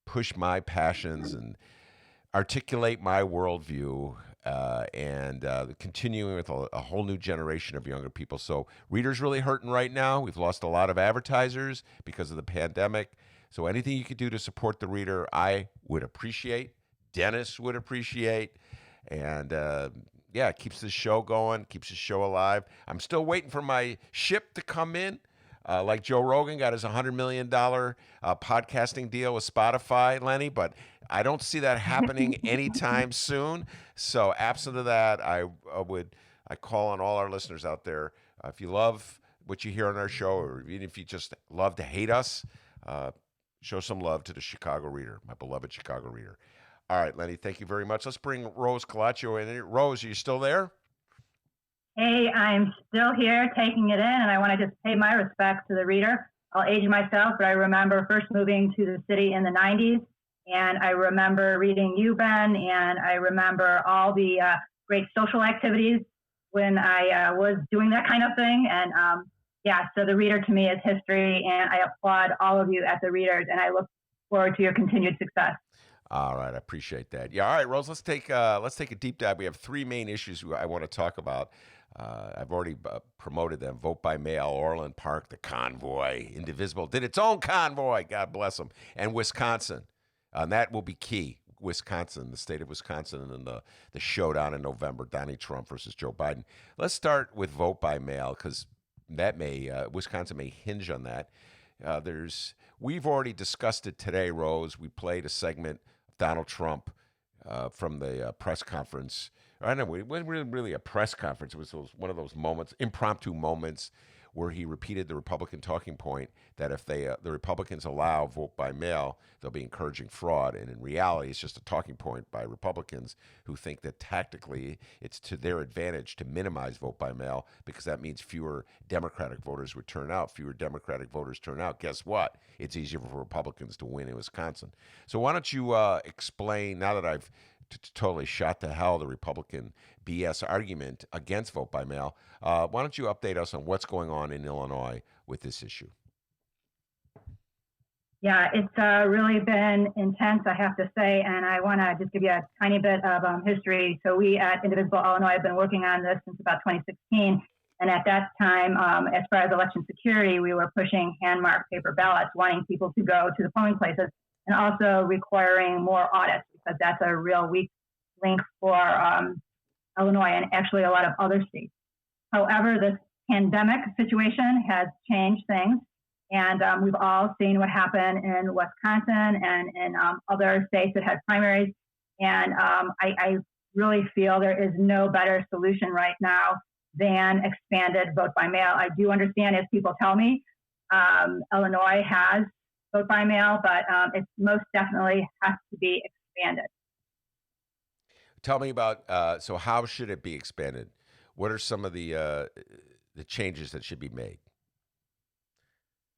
push my passions and articulate my worldview and continuing with a whole new generation of younger people. So Reader's really hurting right now. We've lost a lot of advertisers because of the pandemic. So anything you could do to support the Reader, I would appreciate. Dennis would appreciate. And it keeps the show going, keeps the show alive. I'm still waiting for my ship to come in. Like Joe Rogan got his $100 million podcasting deal with Spotify, Lenny, but I don't see that happening anytime soon. So absent of that, I call on all our listeners out there. If you love what you hear on our show, or even if you just love to hate us, show some love to the Chicago Reader, my beloved Chicago Reader. All right, Lenny, thank you very much. Let's bring Rose Calaccio in. Rose, are you still there? Hey, I'm still here taking it in, and I want to just pay my respects to the Reader. I'll age myself, but I remember first moving to the city in the 90s, and I remember reading you, Ben, and I remember all the great social activities when I was doing that kind of thing. And so the Reader to me is history, and I applaud all of you at the Readers, and I look forward to your continued success. All right, I appreciate that. Yeah, all right, Rose, let's take a deep dive. We have three main issues I want to talk about. I've already promoted them. Vote by mail, Orland Park, the convoy, Indivisible did its own convoy, God bless them, and Wisconsin. And that will be key. Wisconsin, the state of Wisconsin, and the showdown in November, Donald Trump versus Joe Biden. Let's start with vote by mail, because Wisconsin may hinge on that. We've already discussed it today, Rose. We played a segment of Donald Trump from the press conference. I don't know, it wasn't really a press conference. It was one of those moments, impromptu moments, where he repeated the Republican talking point that if the Republicans allow vote by mail, they'll be encouraging fraud. And in reality, it's just a talking point by Republicans who think that tactically it's to their advantage to minimize vote by mail, because that means fewer Democratic voters would turn out. Fewer Democratic voters turn out. Guess what? It's easier for Republicans to win in Wisconsin. So why don't you explain, now that I've totally shot to hell the Republican BS argument against vote by mail, why don't you update us on what's going on in Illinois with this issue? Yeah, it's really been intense, I have to say, and I want to just give you a tiny bit of history. So we at Indivisible Illinois have been working on this since about 2016, and at that time, as far as election security, we were pushing hand-marked paper ballots, wanting people to go to the polling places, and also requiring more audits, because that's a real weak link for Illinois and actually a lot of other states. However, this pandemic situation has changed things. And we've all seen what happened in Wisconsin and in other states that had primaries. And I really feel there is no better solution right now than expanded vote by mail. I do understand, as people tell me, Illinois has vote by mail, but it most definitely has to be expanded. Tell me about, so how should it be expanded? What are some of the changes that should be made?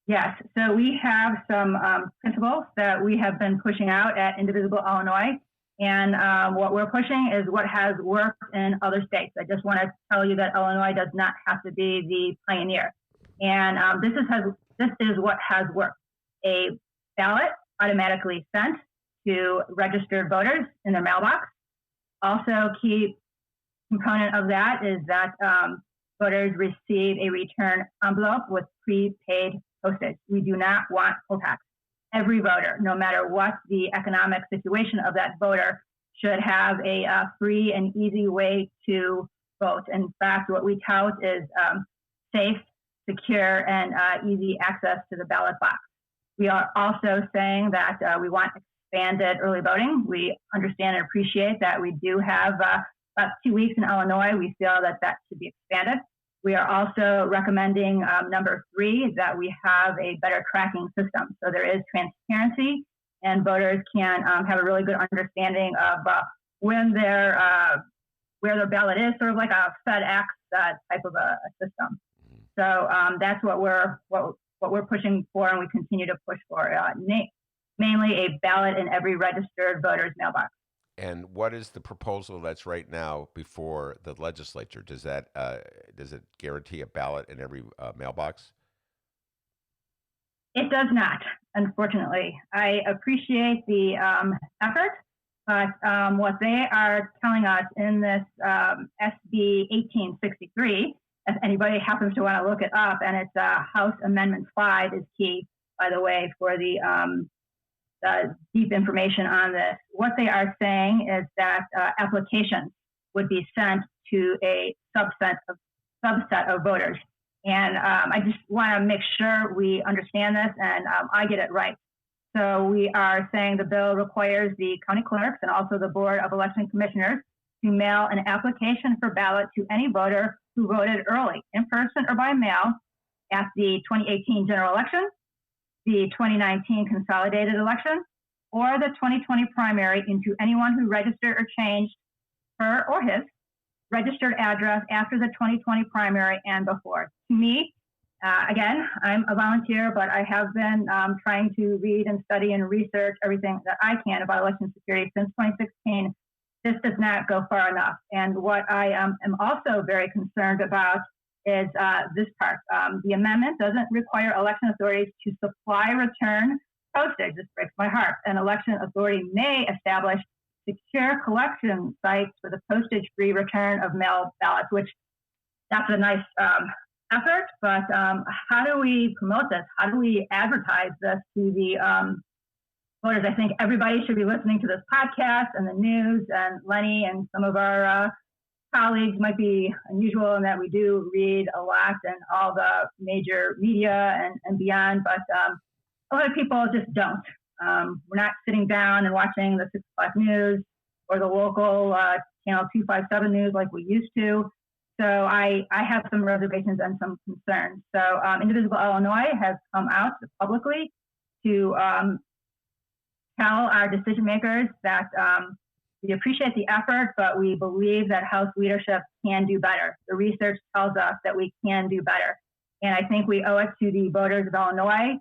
Yes, so we have some principles that we have been pushing out at Indivisible Illinois. And what we're pushing is what has worked in other states. I just want to tell you that Illinois does not have to be the pioneer. And this is what has worked. A ballot automatically sent to registered voters in their mailbox. Also, key component of that is that voters receive a return envelope with prepaid postage. We do not want poll tax. Every voter, no matter what the economic situation of that voter, should have a free and easy way to vote. In fact, what we tout is safe, secure, and easy access to the ballot box. We are also saying that we want expanded early voting. We understand and appreciate that we do have about 2 weeks in Illinois. We feel that that should be expanded. We are also recommending number 3, that we have a better tracking system. So there is transparency and voters can have a really good understanding of when where their ballot is, sort of like a FedEx type of a system. So that's what we're pushing for, and we continue to push for, mainly a ballot in every registered voter's mailbox. And what is the proposal that's right now before the legislature? Does it guarantee a ballot in every mailbox? It does not, unfortunately. I appreciate the effort, but what they are telling us in this SB 1863, if anybody happens to want to look it up, and it's House Amendment 5 is key, by the way, for the deep information on this. What they are saying is that applications would be sent to a subset of voters. And I just want to make sure we understand this and I get it right. So we are saying the bill requires the county clerks and also the Board of Election Commissioners to mail an application for ballot to any voter who voted early, in person or by mail, at the 2018 general election, the 2019 consolidated election, or the 2020 primary, into anyone who registered or changed her or his registered address after the 2020 primary and before. To me, again, I'm a volunteer, but I have been trying to read and study and research everything that I can about election security since 2016. This does not go far enough. And what I am also very concerned about is this part. The amendment doesn't require election authorities to supply return postage. This breaks my heart. An election authority may establish secure collection sites for the postage-free return of mail ballots, which that's a nice effort, but how do we promote this? How do we advertise this to the voters? I think everybody should be listening to this podcast and the news, and Lenny and some of our colleagues might be unusual in that we do read a lot and all the major media and beyond, but a lot of people just don't. We're not sitting down and watching the 6 o'clock news or the local channel 257 news like we used to. So I have some reservations and some concerns. So Indivisible Illinois has come out publicly to tell our decision makers that we appreciate the effort, but we believe that House leadership can do better. The research tells us that we can do better. And I think we owe it to the voters of Illinois.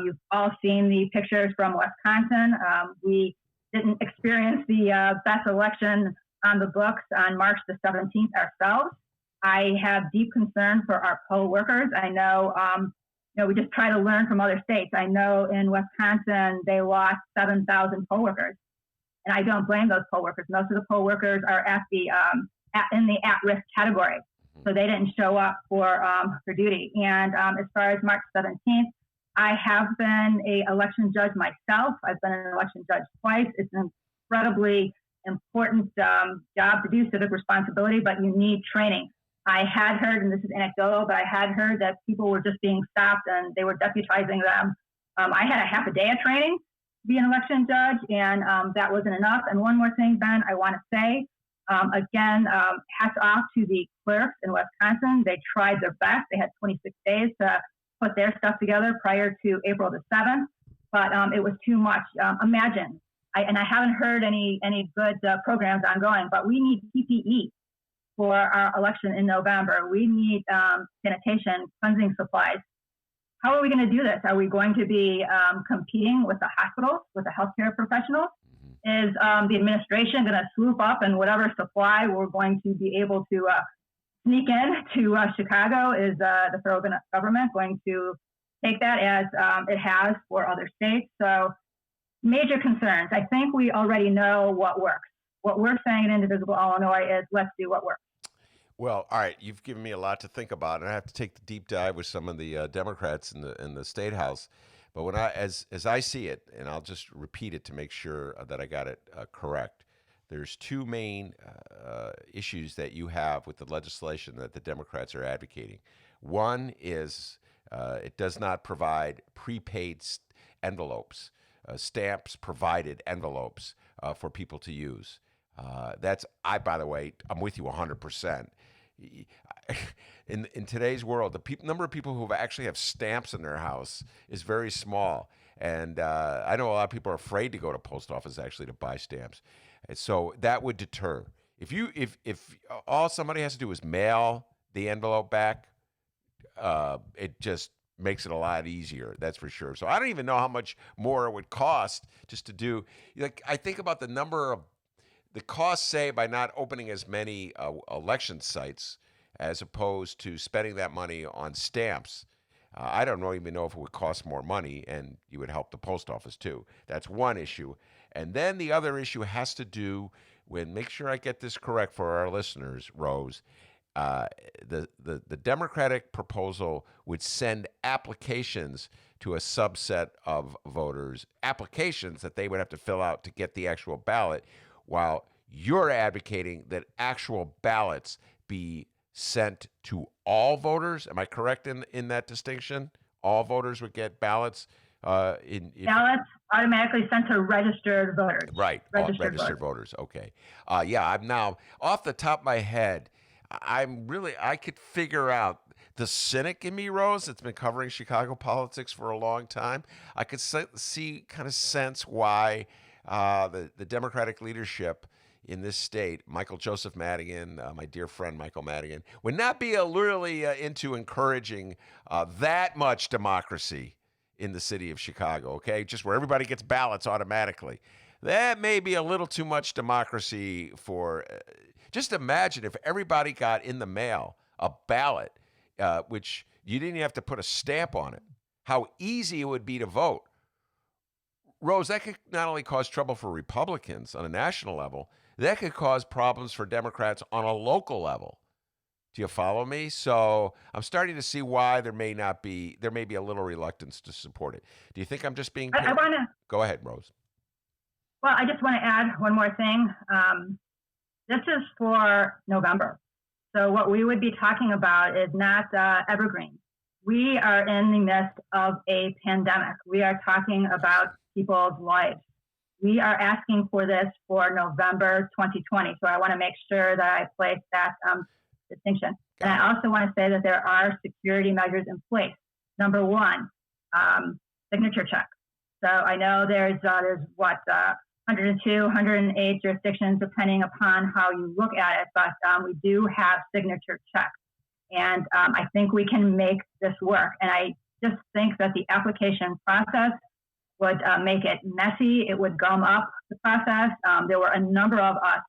You've all seen the pictures from Wisconsin. We didn't experience the best election on the books on March the 17th ourselves. I have deep concern for our poll workers. I know, we just try to learn from other states. I know in Wisconsin, they lost 7,000 poll workers. And I don't blame those poll workers. Most of the poll workers are in the at-risk category. So they didn't show up for duty. And as far as March 17th, I have been an election judge myself. I've been an election judge twice. It's an incredibly important job to do, civic responsibility, but you need training. I had heard, and this is anecdotal, but I had heard that people were just being stopped and they were deputizing them. I had a half a day of training to be an election judge, and that wasn't enough. And one more thing, Ben, I want to say, again, hats off to the clerks in Wisconsin. They tried their best. They had 26 days to put their stuff together prior to April the 7th, but it was too much. Imagine, and I haven't heard any good programs ongoing, but we need PPE for our election in November. We need sanitation, cleansing supplies. How are we going to do this? Are we going to be competing with the hospitals, with the healthcare professionals? Is the administration going to swoop up and whatever supply we're going to be able to sneak in to Chicago? Is the federal government going to take that as it has for other states? So major concerns. I think we already know what works. What we're saying in Indivisible Illinois is let's do what works. Well, all right, you've given me a lot to think about, and I have to take the deep dive with some of the Democrats in the state house. But when as I see it, and I'll just repeat it to make sure that I got it correct, there's two main issues that you have with the legislation that the Democrats are advocating. One is it does not provide prepaid envelopes, stamps provided envelopes for people to use. By the way, I'm with you 100%. In today's world, the number of people who actually have stamps in their house is very small. And I know a lot of people are afraid to go to post office actually to buy stamps. And so that would deter. If all somebody has to do is mail the envelope back, it just makes it a lot easier, that's for sure. So I don't even know how much more it would cost just to do. I think about the cost saved by not opening as many election sites as opposed to spending that money on stamps. I don't even know if it would cost more money, and you would help the post office too. That's one issue. And then the other issue has to do with, make sure I get this correct for our listeners, Rose, the Democratic proposal would send applications to a subset of voters, applications that they would have to fill out to get the actual ballot, while you're advocating that actual ballots be sent to all voters. Am I correct in that distinction? All voters would get ballots? Ballots automatically sent to registered voters. Right, registered voters. Okay. I'm now, off the top of my head, I could figure out the cynic in me, Rose, that's been covering Chicago politics for a long time. I could sense why the Democratic leadership in this state, Michael Joseph Madigan, my dear friend Michael Madigan, would not be really into encouraging that much democracy in the city of Chicago, okay? Just where everybody gets ballots automatically. That may be a little too much democracy for... just imagine if everybody got in the mail a ballot, which you didn't have to put a stamp on it, how easy it would be to vote. Rose, that could not only cause trouble for Republicans on a national level, that could cause problems for Democrats on a local level. Do you follow me? So I'm starting to see why there may be a little reluctance to support it. Do you think I'm just being... I want to... Go ahead, Rose. Well, I just want to add one more thing. This is for November. So what we would be talking about is not evergreen. We are in the midst of a pandemic. We are talking about people's lives. We are asking for this for November 2020. So I want to make sure that I place that distinction. And I also want to say that there are security measures in place. Number one, signature check. So I know there's 102, 108 jurisdictions, depending upon how you look at it, but we do have signature checks. And I think we can make this work. And I just think that the application process would make it messy. It would gum up the process. There were a number of us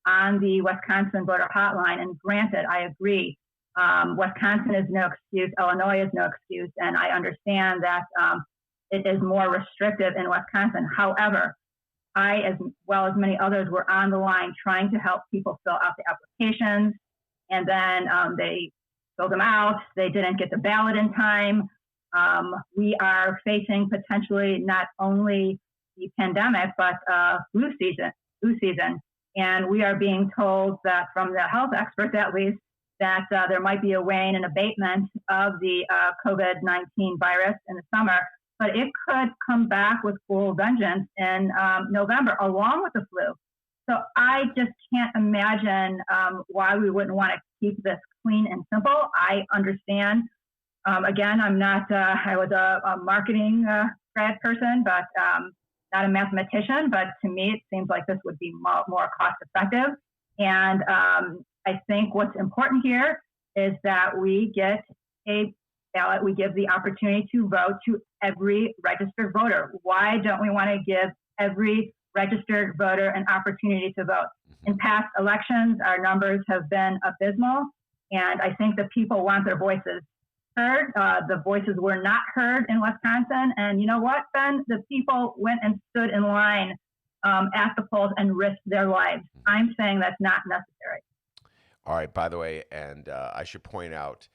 on the Wisconsin voter hotline, and granted, I agree, Wisconsin is no excuse, Illinois is no excuse, and I understand that it is more restrictive in Wisconsin. However, I, as well as many others, were on the line trying to help people fill out the applications, and then they filled them out. They didn't get the ballot in time. We are facing potentially not only the pandemic, but flu season. And we are being told that from the health experts, at least, that there might be a wane and abatement of the COVID-19 virus in the summer, but it could come back with full vengeance in November, along with the flu. So I just can't imagine why we wouldn't want to keep this clean and simple. I understand. Again, I'm not, I was a marketing grad person, but not a mathematician. But to me, it seems like this would be more cost effective. And I think what's important here is that we get a ballot, we give the opportunity to vote to every registered voter. Why don't we want to give every registered voter an opportunity to vote? In past elections, our numbers have been abysmal, and I think the people want their voices heard. The voices were not heard in Wisconsin, and you know what, Ben? The people went and stood in line at the polls and risked their lives. I'm saying that's not necessary. All right, by the way, and I should point out,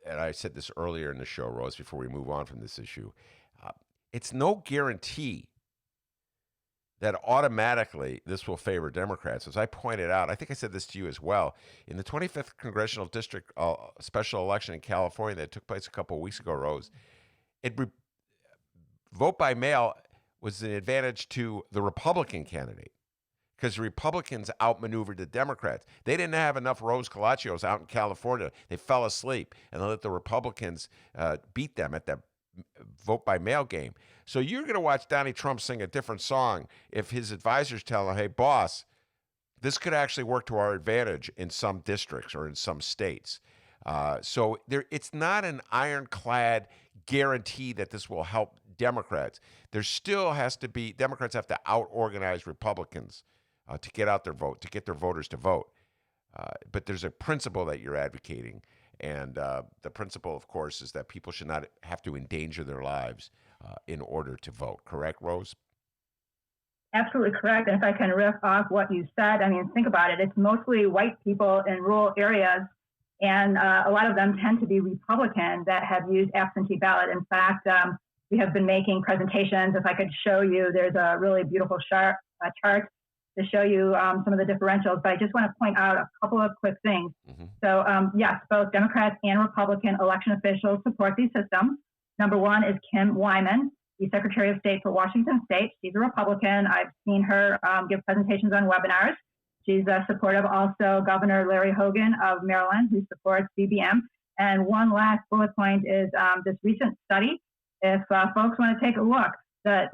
and I said this earlier in the show, Rose, before we move on from this issue, it's no guarantee that automatically this will favor Democrats. As I pointed out, I think I said this to you as well, in the 25th Congressional District special election in California that took place a couple of weeks ago, Rose, vote by mail was an advantage to the Republican candidate because the Republicans outmaneuvered the Democrats. They didn't have enough Rose Collachios out in California. They fell asleep, and they let the Republicans beat them at the vote by mail game. So you're going to watch Donnie Trump sing a different song if his advisors tell him, hey, boss, this could actually work to our advantage in some districts or in some states. So it's not an ironclad guarantee that this will help Democrats. There still has to be, Democrats have to out-organize Republicans to get out their vote, to get their voters to vote. But there's a principle that you're advocating. And the principle, of course, is that people should not have to endanger their lives in order to vote. Correct, Rose? Absolutely correct. And if I can riff off what you said, I mean, think about it. It's mostly white people in rural areas, and a lot of them tend to be Republican that have used absentee ballot. In fact, we have been making presentations. If I could show you, there's a really beautiful chart to show you some of the differentials, but I just want to point out a couple of quick things. So yes, both Democrats and Republican election officials support these systems. Number one is Kim Wyman, the Secretary of State for Washington State. She's a Republican. I've seen her give presentations on webinars. She's supportive also Governor Larry Hogan of Maryland, who supports BBM. And one last bullet point is this recent study. If folks want to take a look, the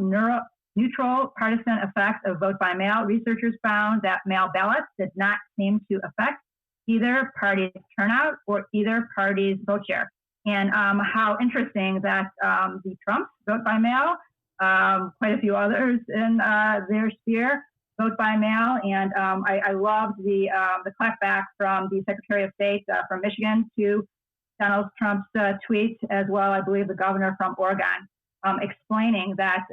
neutral partisan effects of vote by mail, researchers found that mail ballots did not seem to affect either party's turnout or either party's vote share. And how interesting that the Trumps vote by mail, quite a few others in their sphere vote by mail. And I loved the clapback from the Secretary of State from Michigan to Donald Trump's tweet, as well, I believe the governor from Oregon, explaining that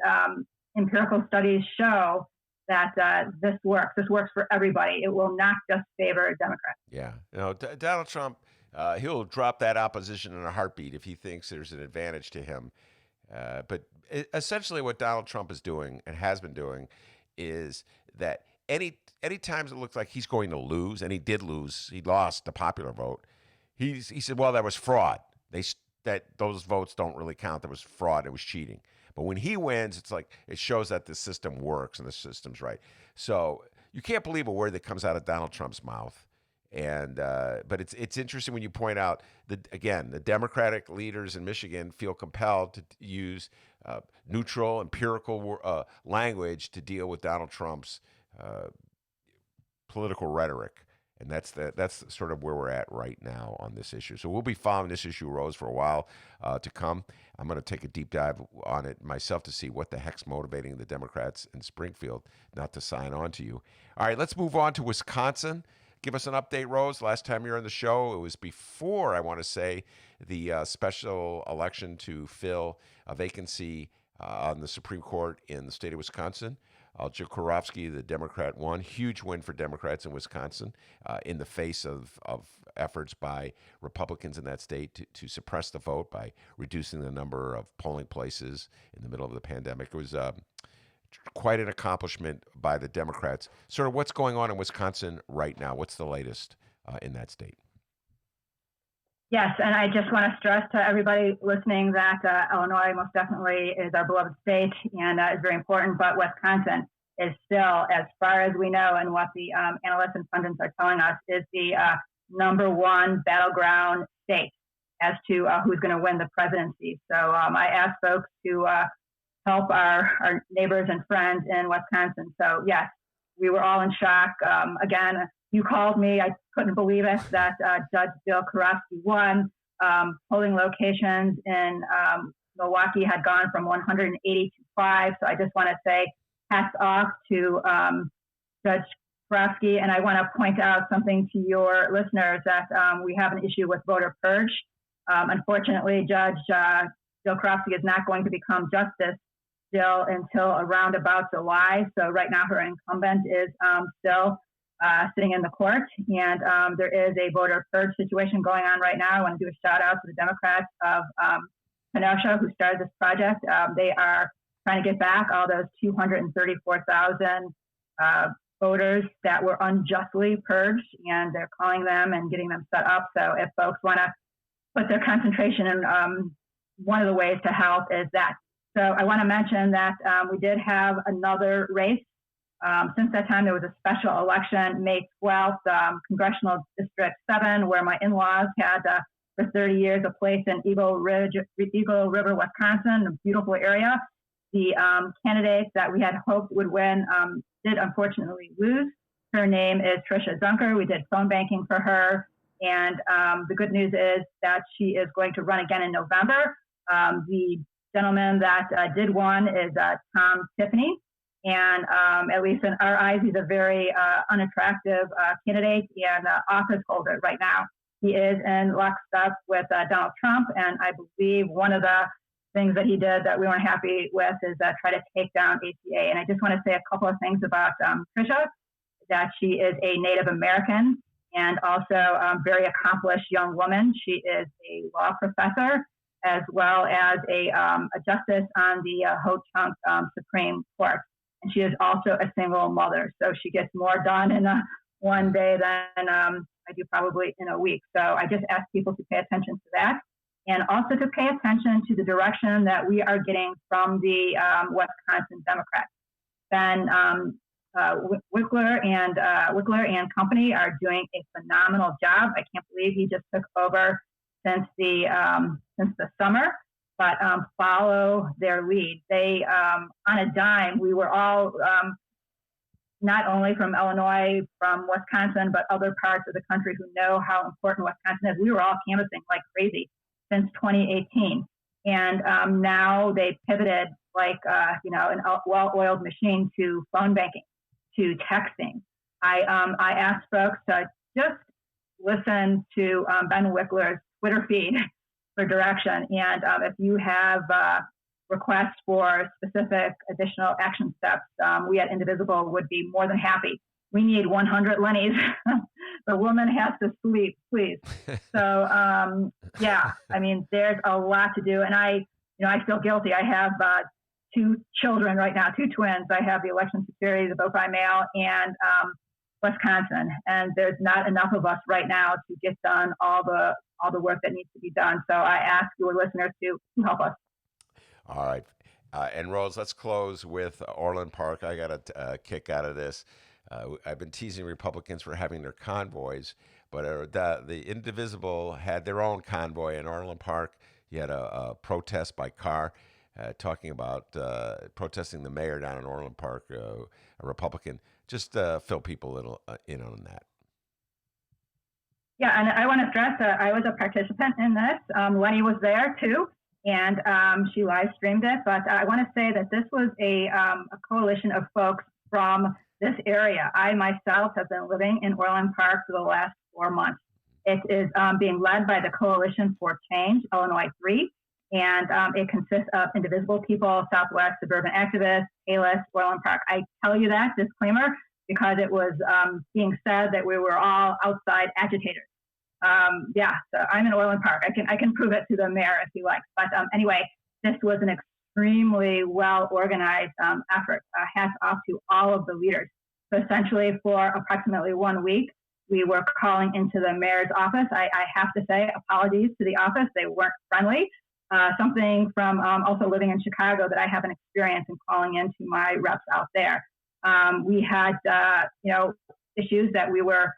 empirical studies show that this works. This works for everybody. It will not just favor Democrats. Yeah. You know, Donald Trump, he'll drop that opposition in a heartbeat if he thinks there's an advantage to him. But essentially what Donald Trump is doing and has been doing is that any times it looks like he's going to lose, and he did lose, he lost the popular vote, he said, well, that was fraud. That those votes don't really count. That was fraud. It was cheating. But when he wins, it's like it shows that the system works and the system's right. So you can't believe a word that comes out of Donald Trump's mouth. And but it's interesting when you point out that, again, the Democratic leaders in Michigan feel compelled to use neutral, empirical language to deal with Donald Trump's political rhetoric. And that's sort of where we're at right now on this issue. So we'll be following this issue, Rose, for a while to come. I'm going to take a deep dive on it myself to see what the heck's motivating the Democrats in Springfield not to sign on to you. All right, let's move on to Wisconsin. Give us an update, Rose. Last time you were on the show, it was before, I want to say, the special election to fill a vacancy on the Supreme Court in the state of Wisconsin. Joravsky, the Democrat, won. Huge win for Democrats in Wisconsin in the face of efforts by Republicans in that state to suppress the vote by reducing the number of polling places in the middle of the pandemic. It was quite an accomplishment by the Democrats. Sort of what's going on in Wisconsin right now? What's the latest in that state? Yes, and I just want to stress to everybody listening that Illinois most definitely is our beloved state and is very important, but Wisconsin is still, as far as we know and what the analysts and pundits are telling us, is the number one battleground state as to who's going to win the presidency. So I asked folks to help our neighbors and friends in Wisconsin. So yes, we were all in shock. Again, you called me. I couldn't believe it that Judge Bill Joravsky won. Polling locations in Milwaukee had gone from 180 to 5. So I just want to say hats off to Judge Joravsky. And I want to point out something to your listeners that we have an issue with voter purge. Unfortunately, Judge Bill Joravsky is not going to become justice still until around about July. So right now her incumbent is still sitting in the court, and there is a voter purge situation going on right now. I want to do a shout out to the Democrats of Kenosha who started this project. They are trying to get back all those 234,000 voters that were unjustly purged, and they're calling them and getting them set up. So if folks want to put their concentration in, one of the ways to help is that. So I want to mention that we did have another race. Since that time, there was a special election, May 12th, Congressional District 7, where my in-laws had, for 30 years, a place in Eagle River, Wisconsin, a beautiful area. The candidate that we had hoped would win did unfortunately lose. Her name is Tricia Zunker. We did phone banking for her. And the good news is that she is going to run again in November. The gentleman that did win is Tom Tiffany. And at least in our eyes, he's a very unattractive candidate and office holder right now. He is in lockstep with Donald Trump, and I believe one of the things that he did that we weren't happy with is try to take down ACA. And I just want to say a couple of things about Tricia, that she is a Native American and also a very accomplished young woman. She is a law professor as well as a justice on the Ho-Chunk Supreme Court. And she is also a single mother. So she gets more done in one day than I do probably in a week. So I just ask people to pay attention to that. And also to pay attention to the direction that we are getting from the Wisconsin Democrats. Ben Wickler and company are doing a phenomenal job. I can't believe he just took over since the summer. But follow their lead. They, on a dime, we were all, not only from Illinois, from Wisconsin, but other parts of the country who know how important Wisconsin is. We were all canvassing like crazy since 2018. And now they pivoted like, a well-oiled machine to phone banking, to texting. I asked folks to just listen to Ben Wickler's Twitter feed for direction. And if you have requests for specific additional action steps, we at Indivisible would be more than happy. We need 100 Lennys. The woman has to sleep, please. So, yeah, I mean, there's a lot to do. And I feel guilty. I have 2 children right now, 2 twins. I have the election security, the vote by mail, and Wisconsin. And there's not enough of us right now to get done all the work that needs to be done. So I ask your listeners to help us. All right. And Rose, let's close with Orland Park. I got a kick out of this. I've been teasing Republicans for having their convoys, but the Indivisible had their own convoy in Orland Park. You had a protest by car talking about protesting the mayor down in Orland Park, a Republican. Just fill people a little in on that. Yeah, and I want to stress that I was a participant in this. Lenny was there too, and she live streamed it. But I want to say that this was a coalition of folks from this area. I myself have been living in Orland Park for the last 4 months. It is being led by the Coalition for Change, Illinois 3, and it consists of Indivisible people, Southwest suburban activists, A-list, Orland Park. I tell you that disclaimer because it was being said that we were all outside agitators. Yeah, so I'm in Orland Park. I can prove it to the mayor if he likes. But anyway, this was an extremely well organized effort. Hats off to all of the leaders. So essentially, for approximately 1 week, we were calling into the mayor's office. I have to say, apologies to the office. They weren't friendly. Something from also living in Chicago that I have an experience in calling into my reps out there. We had, issues that we were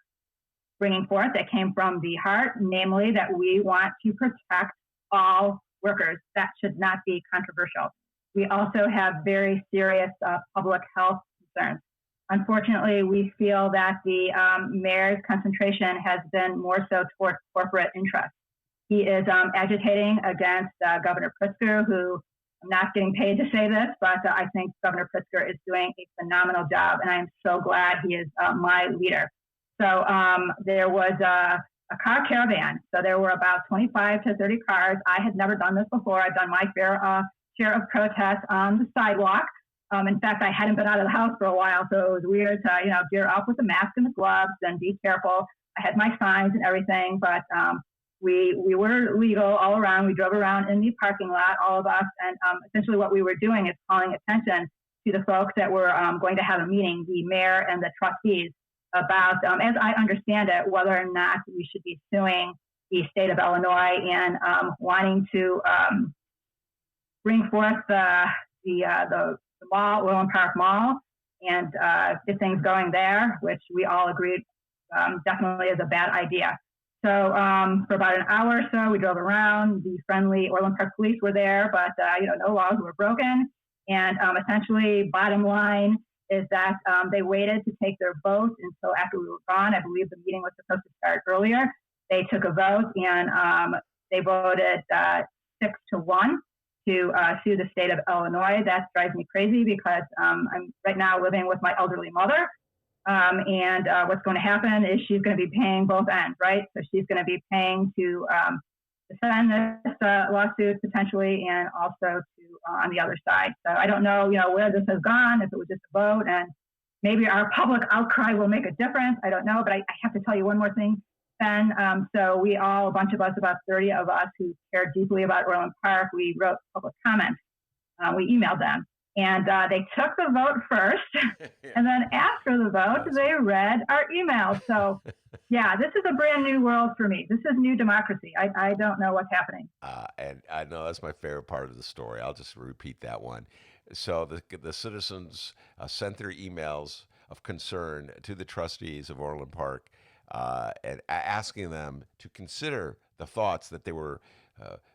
bringing forth that came from the heart, namely that we want to protect all workers. That should not be controversial. We also have very serious public health concerns. Unfortunately, we feel that the mayor's concentration has been more so towards corporate interests. He is agitating against Governor Pritzker, who I'm not getting paid to say this, but I think Governor Pritzker is doing a phenomenal job, and I am so glad he is my leader. So there was a car caravan. So there were about 25 to 30 cars. I had never done this before. I've done my fair share of protests on the sidewalk. In fact, I hadn't been out of the house for a while, so it was weird to, gear up with the mask and the gloves and be careful. I had my signs and everything, but we were legal all around. We drove around in the parking lot, all of us, and essentially what we were doing is calling attention to the folks that were going to have a meeting, the mayor and the trustees, about, as I understand it, whether or not we should be suing the state of Illinois and wanting to bring forth the mall, Orland Park Mall, and get things going there, which we all agreed definitely is a bad idea. So for about an hour or so, we drove around. The friendly Orland Park police were there, but no laws were broken. And essentially, bottom line is that they waited to take their vote until after we were gone. I believe the meeting was supposed to start earlier. They took a vote, and they voted 6-1 to sue the state of Illinois. That drives me crazy because I'm right now living with my elderly mother. And what's going to happen is she's going to be paying both ends, right? So she's going to be paying to defend this lawsuit potentially, and also to on the other side. So I don't know, where this has gone, if it was just a vote, and maybe our public outcry will make a difference. I don't know, but I have to tell you one more thing, Ben. So we all, a bunch of us, about 30 of us who care deeply about Orland Park, we wrote public comments. We emailed them. And they took the vote first, and then after the vote, they read our email. So, yeah, this is a brand new world for me. This is new democracy. I don't know what's happening. And I know that's my favorite part of the story. I'll just repeat that one. So the citizens sent their emails of concern to the trustees of Orland Park and asking them to consider the thoughts that they were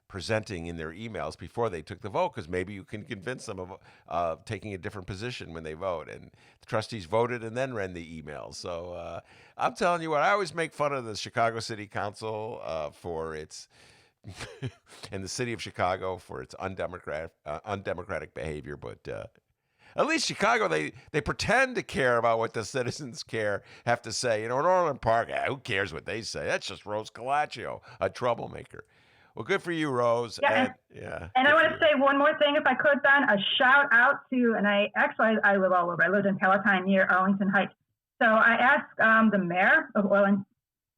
presenting in their emails before they took the vote, because maybe you can convince them of taking a different position when they vote. And the trustees voted and then read the emails. So I'm telling you what, I always make fun of the Chicago City Council for its and the city of Chicago for its undemocratic behavior. But at least Chicago, they pretend to care about what the citizens have to say. In Orland Park, who cares what they say? That's just Rose Calaccio, a troublemaker. Well, good for you, Rose. Yeah, and I want to say one more thing, if I could, Ben. A shout out to, and I live all over. I lived in Palatine near Arlington Heights. So I asked the mayor of Orland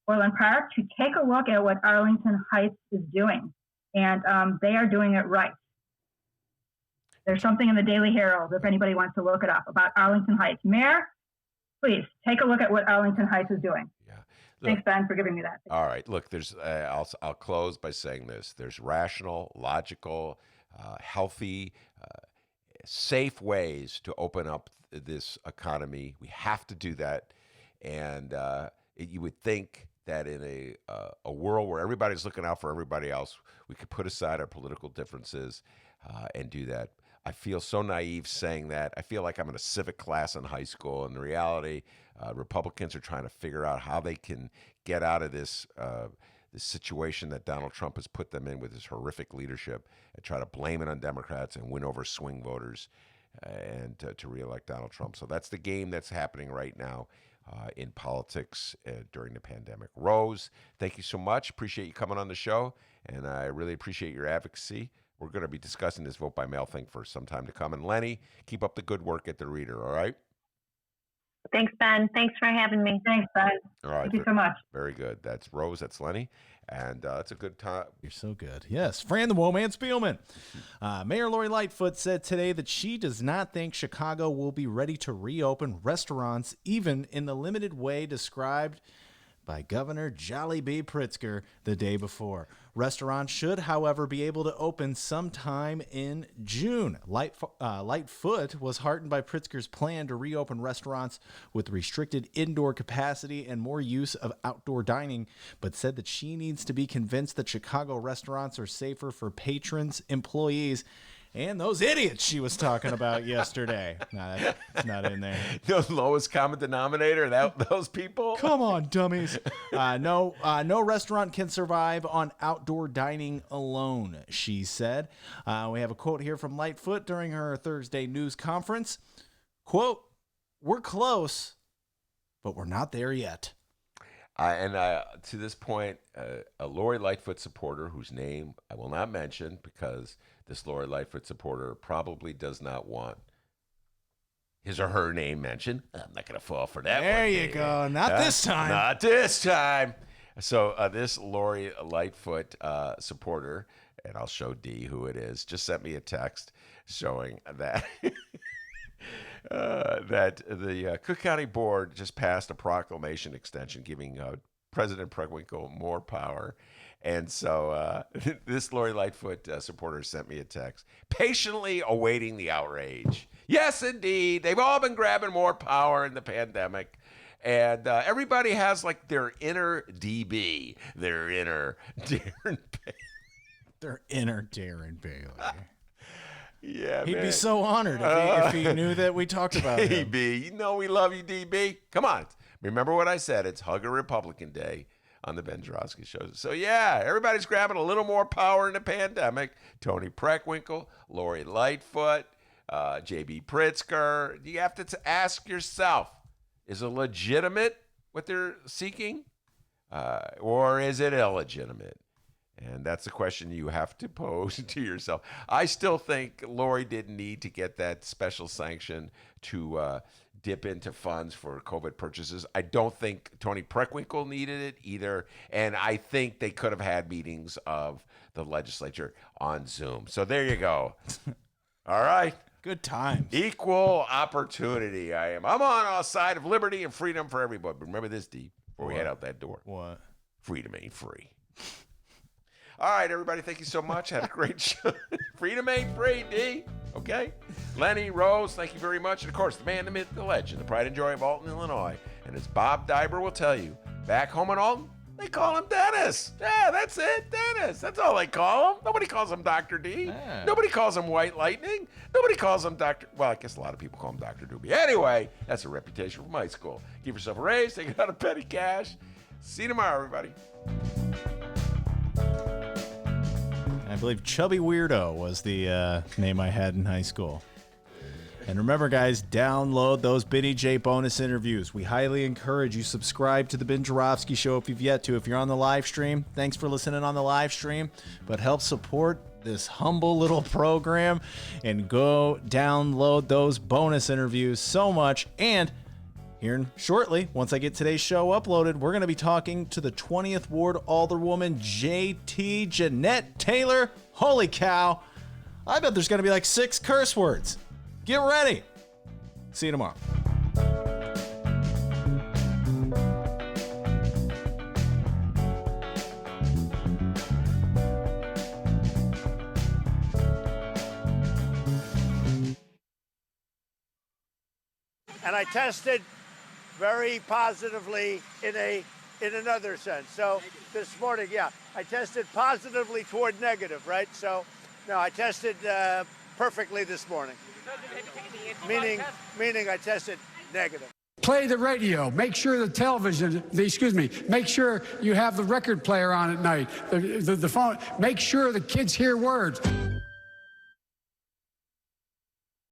Park to take a look at what Arlington Heights is doing, and they are doing it right. There's something in the Daily Herald, if anybody wants to look it up, about Arlington Heights. Mayor, please take a look at what Arlington Heights is doing. Look, thanks, Ben, for giving me that. All right. Look, there's. I'll close by saying this. There's rational, logical, healthy, safe ways to open up this economy. We have to do that, and you would think that in a world where everybody's looking out for everybody else, we could put aside our political differences and do that. I feel so naive saying that. I feel like I'm in a civic class in high school. In reality, Republicans are trying to figure out how they can get out of this situation that Donald Trump has put them in with his horrific leadership, and try to blame it on Democrats and win over swing voters and to reelect Donald Trump. So that's the game that's happening right now in politics during the pandemic. Rose, thank you so much. Appreciate you coming on the show, and I really appreciate your advocacy. We're going to be discussing this vote by mail thing for some time to come. And Lenny, keep up the good work at the Reader, all right? Thanks, Ben. Thanks for having me. Thanks, Ben. All right. Thank you so much. Very good. That's Rose. That's Lenny. And it's a good time. You're so good. Yes. Fran the Woman Spielman. Mayor Lori Lightfoot said today that she does not think Chicago will be ready to reopen restaurants, even in the limited way described by Governor Jolly B. Pritzker the day before. Restaurants should, however, be able to open sometime in June. Lightfoot was heartened by Pritzker's plan to reopen restaurants with restricted indoor capacity and more use of outdoor dining, but said that she needs to be convinced that Chicago restaurants are safer for patrons, employees, and those idiots she was talking about yesterday. Nah, that's not in there. The lowest common denominator, those people? Come on, dummies. No restaurant can survive on outdoor dining alone, she said. We have a quote here from Lightfoot during her Thursday news conference. Quote, "We're close, but we're not there yet." And to this point, a Lori Lightfoot supporter, whose name I will not mention because this Lori Lightfoot supporter probably does not want his or her name mentioned. I'm not going to fall for that one. There you go. Not this time. Not this time. So this Lori Lightfoot supporter, and I'll show D who it is, just sent me a text showing that that the Cook County Board just passed a proclamation extension giving President Preckwinkle more power. And so this Lori Lightfoot supporter sent me a text, patiently awaiting the outrage. Yes, indeed. They've all been grabbing more power in the pandemic. And everybody has like their inner DB, their inner Darren Bailey. Their inner Darren Bailey. Yeah, He'd man. be so honored if he knew that we talked about him. DB, you know we love you, DB. Come on. Remember what I said. It's Hug a Republican Day on the Ben Joravsky Show. So, yeah, everybody's grabbing a little more power in the pandemic. Tony Preckwinkle, Lori Lightfoot, J.B. Pritzker. You have to ask yourself, is it legitimate what they're seeking? Or is it illegitimate? And that's the question you have to pose to yourself. I still think Lori didn't need to get that special sanction to dip into funds for COVID purchases. I don't think Tony Preckwinkle needed it either. And I think they could have had meetings of the legislature on Zoom. So there you go. All right. Good times. Equal opportunity. I'm on our side of liberty and freedom for everybody. But remember this, D, before we head out that door. What? Freedom ain't free. All right, everybody, thank you so much. Had a great show. Freedom ain't free, D. Okay? Lenny, Rose, thank you very much. And, of course, the man, the myth, the legend, the pride and joy of Alton, Illinois. And as Bob Diber will tell you, back home in Alton, they call him Dennis. Yeah, that's it, Dennis. That's all they call him. Nobody calls him Dr. D. Yeah. Nobody calls him White Lightning. Nobody calls him Dr. Well, I guess a lot of people call him Dr. Doobie. Anyway, that's a reputation from high school. Give yourself a raise. Take it out of petty cash. See you tomorrow, everybody. I believe Chubby Weirdo was the name I had in high school. And remember, guys, download those Benny J bonus interviews. We highly encourage you subscribe to the Ben Joravsky Show if you've yet to. If you're on the live stream, thanks for listening on the live stream. But help support this humble little program and go download those bonus interviews so much. And here shortly, once I get today's show uploaded, we're going to be talking to the 20th Ward Alderwoman JT Jeanette Taylor. Holy cow. I bet there's going to be like 6 curse words. Get ready. See you tomorrow. And I tested very positively in another sense. So this morning, yeah, I tested positively toward negative, right? So no, I tested perfectly this morning. Meaning I tested negative. Play the radio. Make sure the television, make sure you have the record player on at night. The phone. Make sure the kids hear words.